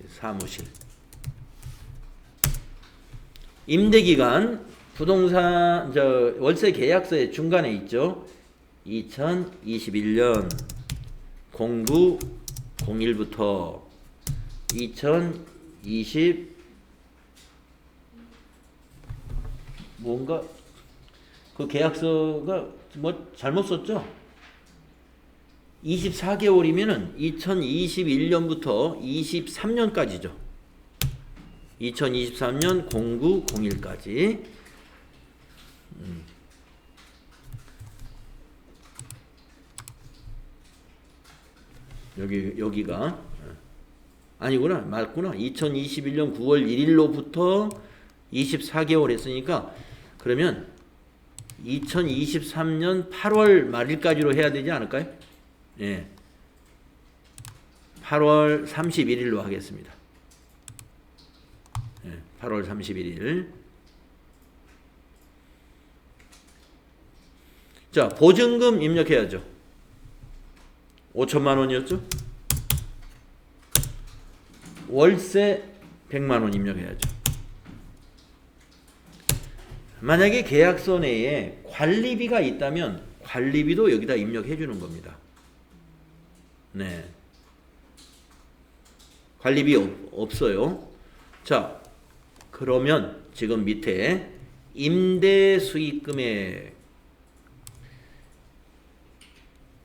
사무실. 임대기간 부동산 월세 계약서의 중간에 있죠. 2021년 09/01부터 2020 뭔가 그 계약서가 뭐 잘못 썼죠? 24개월이면은 2021년부터 23년까지죠. 2023년 09/01까지. 여기가 아니구나. 맞구나. 2021년 9월 1일로부터 24개월 했으니까 그러면 2023년 8월 말일까지로 해야 되지 않을까요? 예. 8월 31일로 하겠습니다. 예, 8월 31일. 자, 보증금 입력해야죠. 5천만 원이었죠? 월세 100만 원 입력해야죠. 만약에 계약서 내에 관리비가 있다면 관리비도 여기다 입력해 주는 겁니다. 네. 관리비 없어요. 자, 그러면 지금 밑에 임대 수익 금액.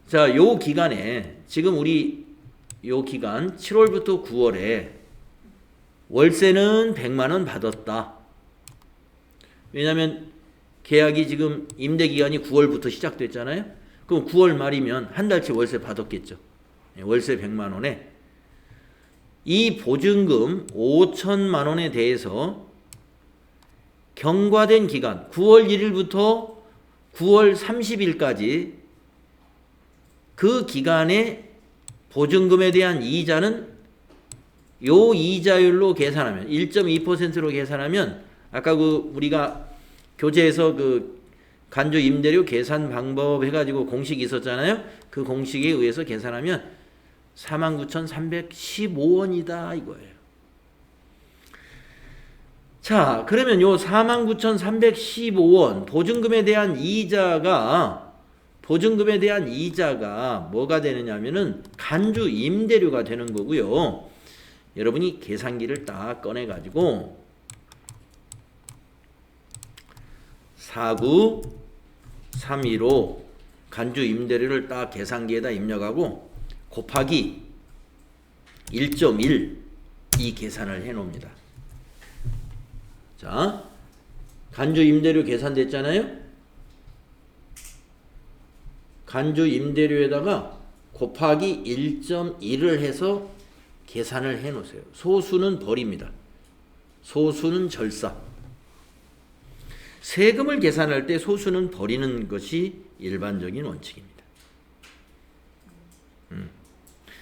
자, 요 기간에 지금 우리 요 기간 7월부터 9월에 월세는 100만 원 받았다. 왜냐면 계약이 지금 임대 기간이 9월부터 시작됐잖아요. 그럼 9월 말이면 한 달치 월세 받았겠죠. 월세 100만 원에 이 보증금 5천만 원에 대해서 경과된 기간 9월 1일부터 9월 30일까지 그 기간에 보증금에 대한 이자는 요 이자율로 계산하면 1.2%로 계산하면 아까 그 우리가 교재에서 그 간주 임대료 계산 방법 해가지고 공식이 있었잖아요. 그 공식에 의해서 계산하면 49,315원이다 이거예요. 자, 그러면 요 49,315원 보증금에 대한 이자가 뭐가 되느냐면은 간주 임대료가 되는 거고요. 여러분이 계산기를 딱 꺼내 가지고 49,315 간주 임대료를 딱 계산기에다 입력하고 곱하기 1.1 이 계산을 해 놓습니다. 자, 간주 임대료 계산됐잖아요. 간주 임대료에다가 곱하기 1.1을 해서 계산을 해 놓으세요. 소수는 버립니다. 소수는 절사. 세금을 계산할 때 소수는 버리는 것이 일반적인 원칙입니다.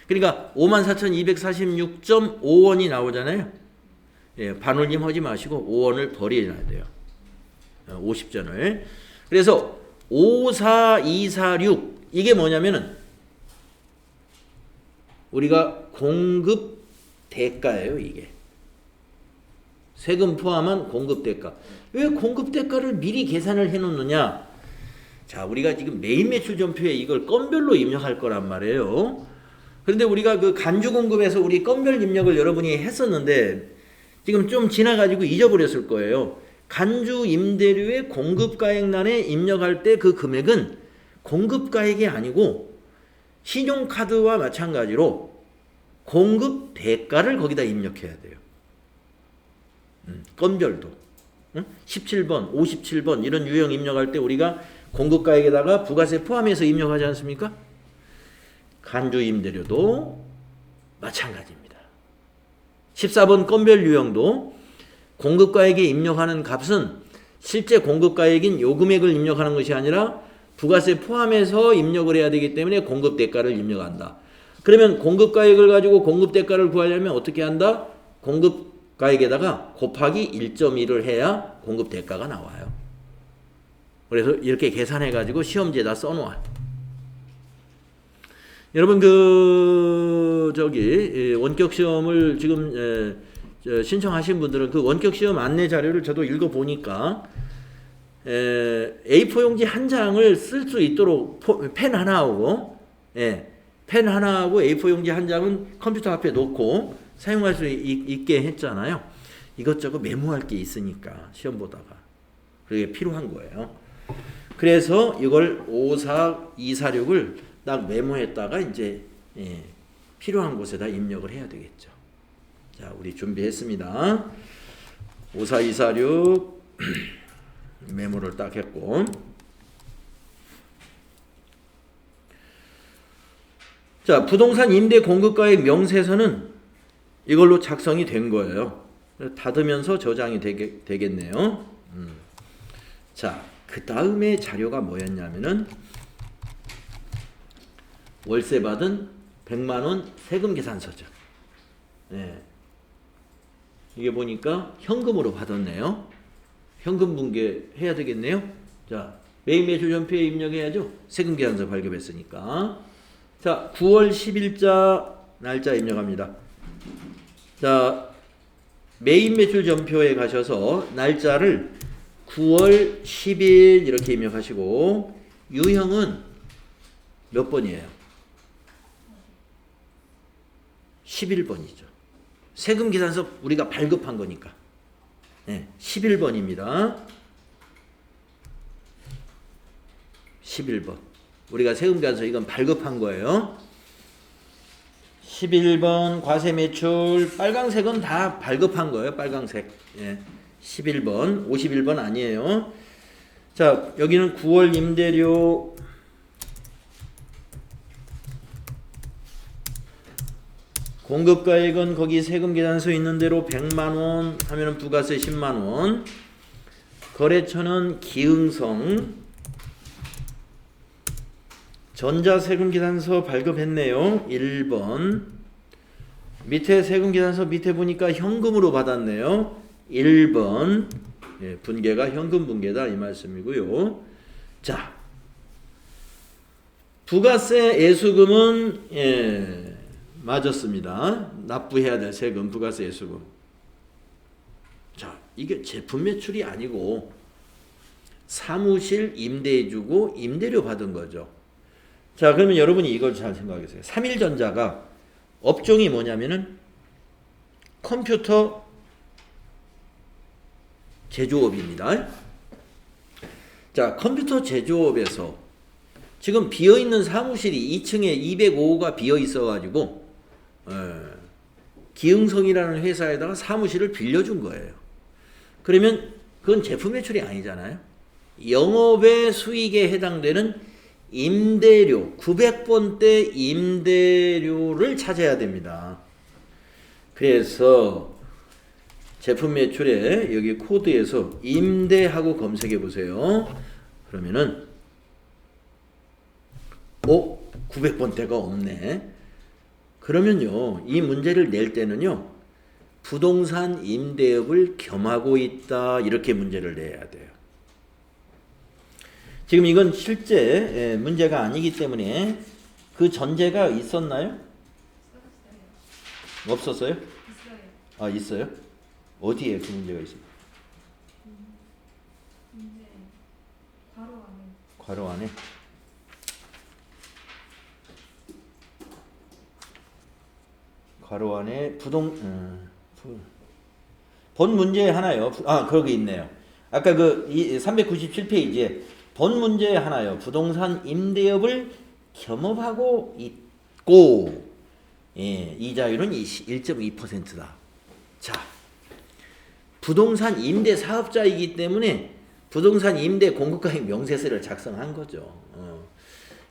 그러니까 54,246.5원이 나오잖아요. 예, 반올림 하지 마시고 5원을 버려야 돼요. 50전을. 그래서 54246 이게 뭐냐면은 우리가 공급 대가예요, 이게. 세금 포함한 공급 대가. 왜 공급 대가를 미리 계산을 해 놓느냐? 자, 우리가 지금 메인 매출 전표에 이걸 건별로 입력할 거란 말이에요. 그런데 우리가 그 간주 공급에서 우리 건별 입력을 여러분이 했었는데 지금 좀 지나가지고 잊어버렸을 거예요. 간주 임대료의 공급가액란에 입력할 때 그 금액은 공급가액이 아니고 신용카드와 마찬가지로 공급 대가를 거기다 입력해야 돼요. 건별도. 17번, 57번 이런 유형 입력할 때 우리가 공급가액에다가 부가세 포함해서 입력하지 않습니까? 간주 임대료도 마찬가지입니다. 14번 건별 유형도 공급가액에 입력하는 값은 실제 공급가액인 요 금액을 입력하는 것이 아니라 부가세 포함해서 입력을 해야 되기 때문에 공급대가를 입력한다. 그러면 공급가액을 가지고 공급대가를 구하려면 어떻게 한다? 공급가액에다가 곱하기 1.1을 해야 공급대가가 나와요. 그래서 이렇게 계산해 가지고 시험지에다 써놓아. 여러분 원격 시험을 지금 신청하신 분들은 그 원격 시험 안내 자료를 저도 읽어 보니까 A4 용지 한 장을 쓸 수 있도록 펜 하나하고 A4 용지 한 장은 컴퓨터 앞에 놓고 사용할 수 있게 했잖아요. 이것저것 메모할 게 있으니까 시험 보다가 그게 필요한 거예요. 그래서 이걸 54246을 딱 메모했다가 이제 필요한 곳에다 입력을 해야 되겠죠. 자, 우리 준비했습니다. 54246 메모를 딱 했고, 자, 부동산 임대 공급가액 명세서는 이걸로 작성이 된 거예요. 닫으면서 저장이 되겠네요. 자, 그 다음에 자료가 뭐였냐면은 월세 받은 100만원 세금 계산서죠. 네. 이게 보니까 현금으로 받았네요. 현금 분계 해야 되겠네요. 자, 매입 매출 전표에 입력해야죠. 세금 계산서 발급했으니까. 자, 9월 10일자 날짜 입력합니다. 자, 매입 매출 전표에 가셔서 날짜를 9월 10일 이렇게 입력하시고 유형은 몇 번이에요? 11번이죠. 세금 계산서 우리가 발급한 거니까. 네, 11번입니다. 11번. 우리가 세금 계산서 이건 발급한 거예요. 11번 과세 매출 빨강색은 다 발급한 거예요. 빨강색. 예. 11번, 51번 아니에요. 자, 여기는 9월 임대료 공급가액은 거기 세금 계산서 있는 대로 100만원 하면은 부가세 10만원. 거래처는 기흥성. 전자세금 계산서 발급했네요. 1번. 밑에 세금 계산서 밑에 보니까 현금으로 받았네요. 1번. 예, 분계가 현금 분계다 이 말씀이고요. 자, 부가세 애수금은 맞았습니다. 납부해야 될 세금 부가세 애수금. 자, 이게 제품 매출이 아니고 사무실 임대해주고 임대료 받은 거죠. 자, 그러면 여러분이 이걸 잘 생각하세요. 3일전자가 업종이 뭐냐면은 컴퓨터 제조업입니다. 자, 컴퓨터 제조업에서 지금 비어있는 사무실이 2층에 205호가 비어있어가지고 기흥성이라는 회사에다가 사무실을 빌려준 거예요. 그러면 그건 제품 매출이 아니잖아요. 영업의 수익에 해당되는 임대료, 900번대 임대료를 찾아야 됩니다. 그래서 제품 매출에 여기 코드에서 임대하고 검색해 보세요. 그러면은 900번대가 없네. 그러면요, 이 문제를 낼 때는요, 부동산 임대업을 겸하고 있다 이렇게 문제를 내야 돼요. 지금 이건 실제 문제가 아니기 때문에 그 전제가 있었나요? 없었어요? 있어요. 아, 있어요? 어디에 그 문제가 있어요? 문제 괄호 안에. 괄호 안에? 괄호 안에 본 문제 하나요. 아, 거기 있네요. 아까 그 397페이지에 본 문제 하나요. 부동산 임대업을 겸업하고 있고, 예, 이자율은 1.2%다. 자, 부동산 임대 사업자이기 때문에 부동산 임대 공급가액 명세서를 작성한 거죠.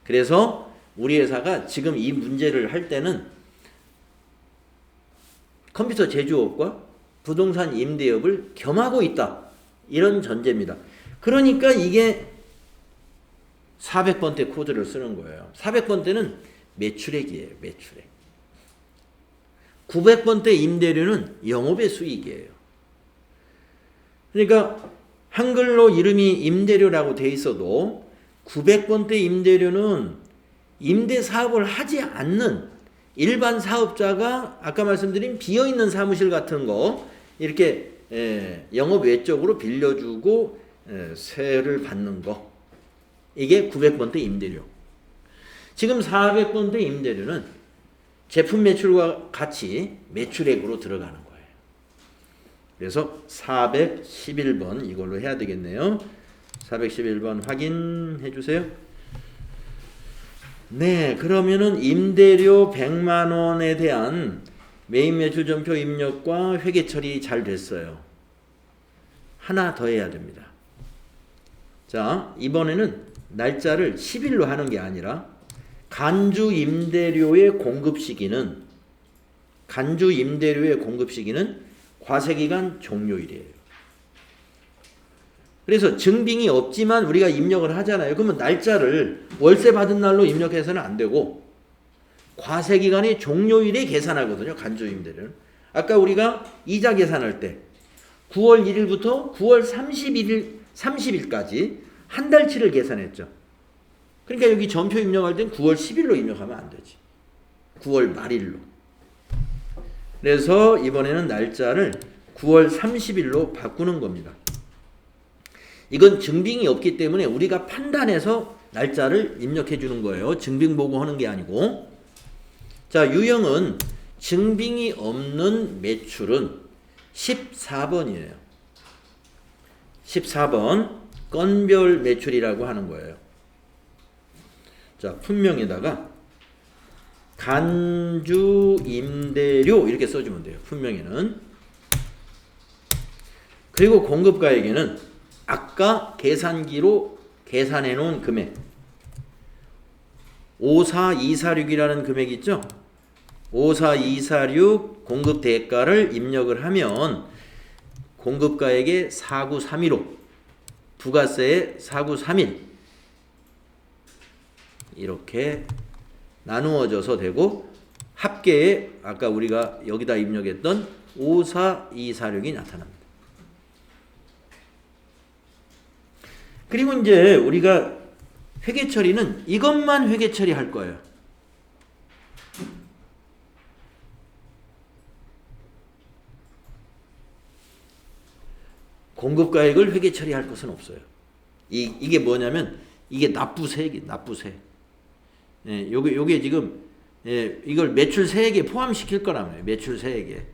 그래서 우리 회사가 지금 이 문제를 할 때는 컴퓨터 제조업과 부동산 임대업을 겸하고 있다. 이런 전제입니다. 그러니까 이게 400번대 코드를 쓰는 거예요. 400번대는 매출액이에요. 매출액. 900번대 임대료는 영업의 수익이에요. 그러니까 한글로 이름이 임대료라고 돼 있어도 900번대 임대료는 임대 사업을 하지 않는 일반 사업자가 아까 말씀드린 비어있는 사무실 같은 거 이렇게 영업 외적으로 빌려주고 세를 받는 거, 이게 900번대 임대료. 지금 400번대 임대료는 제품 매출과 같이 매출액으로 들어가는 거예요. 그래서 411번 이걸로 해야 되겠네요. 411번 확인해 주세요. 네, 그러면은 임대료 100만 원에 대한 메인 매출 전표 입력과 회계 처리 잘 됐어요. 하나 더 해야 됩니다. 자, 이번에는 날짜를 10일로 하는 게 아니라 간주 임대료의 공급 시기는 과세기간 종료일이에요. 그래서 증빙이 없지만 우리가 입력을 하잖아요. 그러면 날짜를 월세 받은 날로 입력해서는 안 되고 과세기간의 종료일에 계산하거든요. 간주 임대료는. 아까 우리가 이자 계산할 때 9월 1일부터 9월 30일까지 한 달치를 계산했죠. 그러니까 여기 전표 입력할 땐 9월 10일로 입력하면 안 되지. 9월 말일로. 그래서 이번에는 날짜를 9월 30일로 바꾸는 겁니다. 이건 증빙이 없기 때문에 우리가 판단해서 날짜를 입력해 주는 거예요. 증빙 보고 하는 게 아니고. 자, 유형은 증빙이 없는 매출은 14번이에요. 14번 건별 매출이라고 하는 거예요. 자, 품명에다가 간주 임대료 이렇게 써주면 돼요. 품명에는. 그리고 공급가에게는 아까 계산기로 계산해 놓은 금액 54246이라는 금액 있죠? 54246 공급 대가를 입력을 하면 공급가액의 49315 부가세의 493일 이렇게 나누어져서 되고 합계에 아까 우리가 여기다 입력했던 54246이 나타납니다. 그리고 이제 우리가 회계 처리는 이것만 회계 처리할 거예요. 공급가액을 회계 처리할 것은 없어요. 이게 뭐냐면 이게 납부세액이 납부세. 예, 요게 지금 이걸 매출세액에 포함시킬 거라며요. 매출세액에.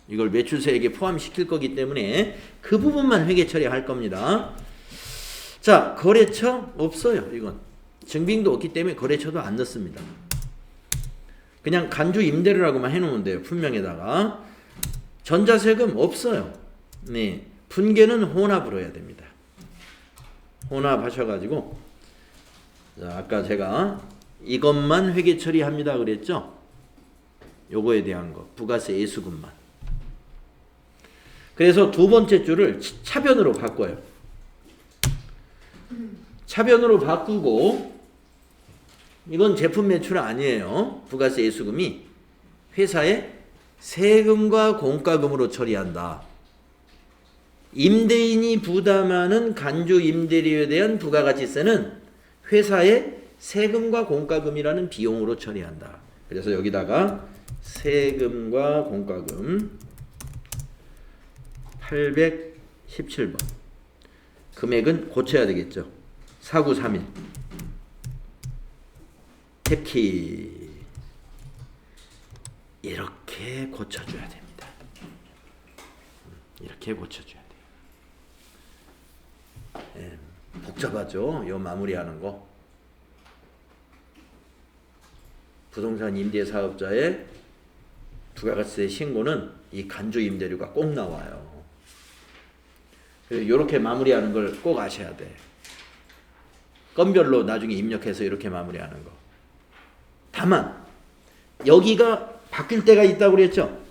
이걸 매출세액에 포함시킬 거기 때문에 그 부분만 회계 처리할 겁니다. 자, 거래처 없어요. 이건 증빙도 없기 때문에 거래처도 안 넣습니다. 그냥 간주 임대료라고만 해놓으면 돼요. 품명에다가. 전자세금 없어요. 네, 분계는 혼합으로 해야 됩니다. 혼합하셔가지고 자, 아까 제가 이것만 회계 처리합니다 그랬죠? 요거에 대한 거 부가세 예수금만. 그래서 두 번째 줄을 차변으로 바꿔요. 차변으로 바꾸고 이건 제품 매출 아니에요. 부가세 예수금이 회사의 세금과 공과금으로 처리한다. 임대인이 부담하는 간주 임대료에 대한 부가가치세는 회사의 세금과 공과금이라는 비용으로 처리한다. 그래서 여기다가 세금과 공과금 817번 금액은 고쳐야 되겠죠. 4931 탭키 이렇게 고쳐줘야 됩니다. 이렇게 고쳐줘야 돼요. 예, 복잡하죠. 요 마무리하는 거. 부동산 임대 사업자의 부가가치세 신고는 이 간주 임대료가 꼭 나와요. 이렇게 마무리하는 걸 꼭 아셔야 돼. 건별로 나중에 입력해서 이렇게 마무리하는 거. 다만 여기가 바뀔 때가 있다고 그랬죠.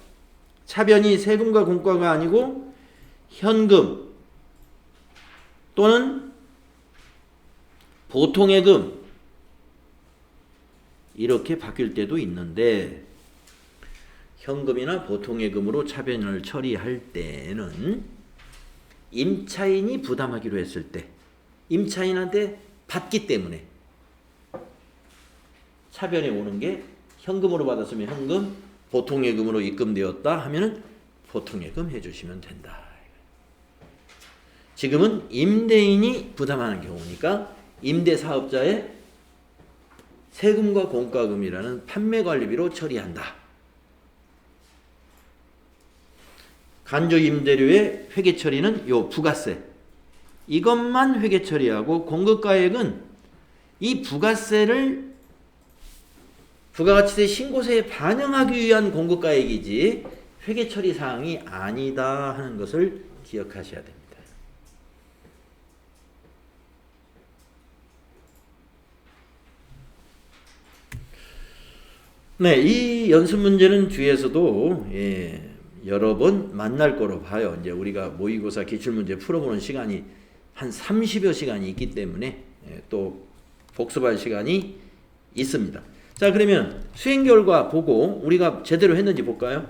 차변이 세금과 공과가 아니고 현금 또는 보통예금 이렇게 바뀔 때도 있는데 현금이나 보통예금으로 차변을 처리할 때는 임차인이 부담하기로 했을 때 임차인한테 받기 때문에 차변에 오는 게 현금으로 받았으면 현금, 보통예금으로 입금되었다 하면은 보통예금 해주시면 된다. 지금은 임대인이 부담하는 경우니까 임대사업자의 세금과 공과금이라는 판매관리비로 처리한다. 간주 임대료의 회계 처리는 요 부가세 이것만 회계 처리하고 공급가액은 이 부가세를 부가가치세 신고세에 반영하기 위한 공급가액이지 회계 처리 사항이 아니다 하는 것을 기억하셔야 됩니다. 네, 이 연습 문제는 뒤에서도 여러 번 만날 거로 봐요. 이제 우리가 모의고사 기출문제 풀어보는 시간이 한 30여 시간이 있기 때문에 또 복습할 시간이 있습니다. 자, 그러면 수행 결과 보고 우리가 제대로 했는지 볼까요?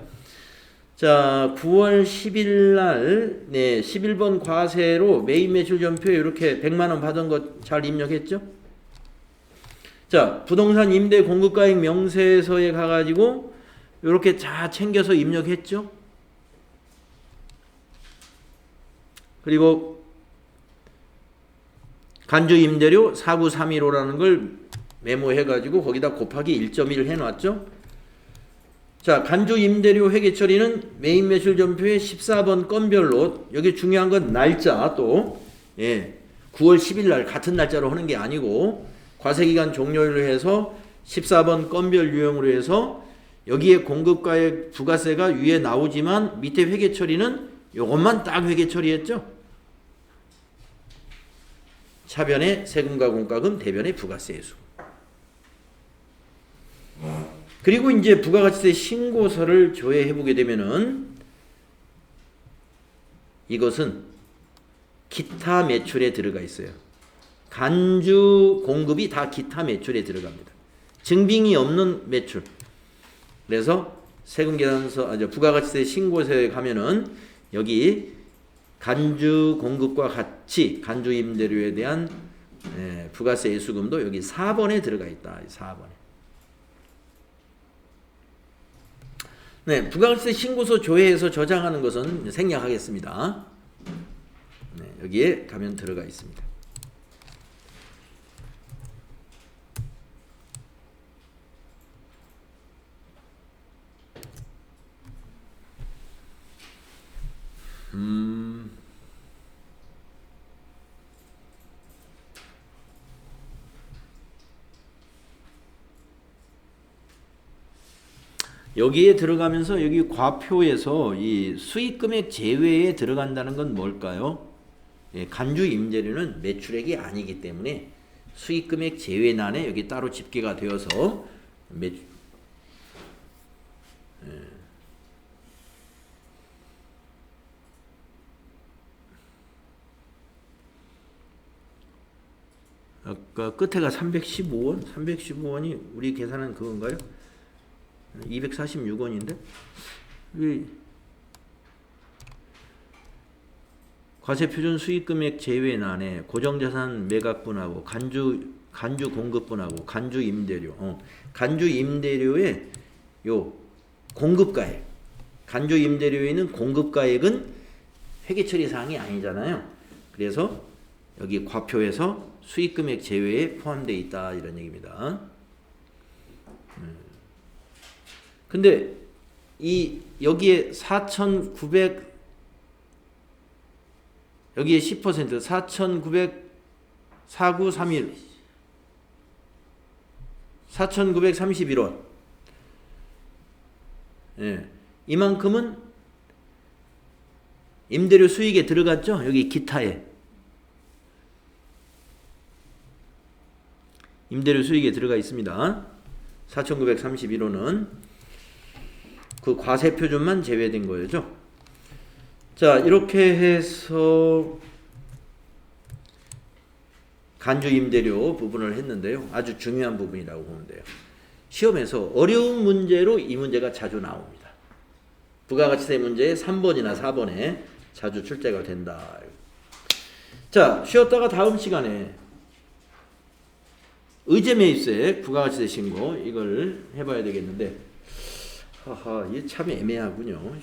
자, 9월 10일 날 11번 과세로 매입 매출 전표에 이렇게 100만 원 받은 거 잘 입력했죠? 자, 부동산 임대 공급가액 명세서에 가가지고 이렇게 다 챙겨서 입력했죠? 그리고 간주 임대료 49315라는 걸 메모해가지고 거기다 곱하기 1.1 해놨죠? 자, 간주 임대료 회계 처리는 매입 매출 전표의 14번 건별로 여기 중요한 건 날짜 또 9월 10일 날 같은 날짜로 하는 게 아니고 과세기간 종료일로 해서 14번 건별 유형으로 해서 여기에 공급가액 부가세가 위에 나오지만 밑에 회계 처리는 요것만 딱 회계 처리했죠. 차변의 세금과 공과금, 대변의 부가세의 수. 그리고 이제 부가가치세 신고서를 조회해 보게 되면은 이것은 기타 매출에 들어가 있어요. 간주 공급이 다 기타 매출에 들어갑니다. 증빙이 없는 매출. 그래서 세금계산서, 부가가치세 신고서에 가면은 여기 간주 공급과 같이 간주 임대료에 대한 부가세 예수금도 여기 4번에 들어가 있다. 4번에. 네, 부가가치세 신고서 조회해서 저장하는 것은 생략하겠습니다. 네, 여기에 가면 들어가 있습니다. 여기에 들어가면서 여기 과표에서 이 수익금액 제외에 들어간다는 건 뭘까요? 간주 임대료는 매출액이 아니기 때문에 수익금액 제외란에 여기 따로 집계가 되어서 아까 끝에가 315원? 315원이 우리 계산은 그건가요? 246원인데 과세표준 수익금액 제외난에 고정자산 매각분하고 간주 공급분하고 간주 임대료, 간주 임대료의 요 공급가액, 간주 임대료에 있는 공급가액은 회계처리 사항이 아니잖아요. 그래서 여기 과표에서 수익금액 제외에 포함되어 있다 이런 얘기입니다. 근데 여기에 4,900 여기에 10% 4,931 4,931원. 예. 이만큼은 임대료 수익에 들어갔죠? 여기 기타에. 임대료 수익에 들어가 있습니다. 4,931원은 그 과세 표준만 제외된 거죠. 자, 이렇게 해서 간주 임대료 부분을 했는데요. 아주 중요한 부분이라고 보면 돼요. 시험에서 어려운 문제로 이 문제가 자주 나옵니다. 부가가치세 문제의 3번이나 4번에 자주 출제가 된다. 자, 쉬었다가 다음 시간에 의제매입세 부가가치세 신고 이걸 해봐야 되겠는데, 하하, 이게 참 애매하군요.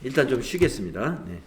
일단 좀 쉬겠습니다. 네.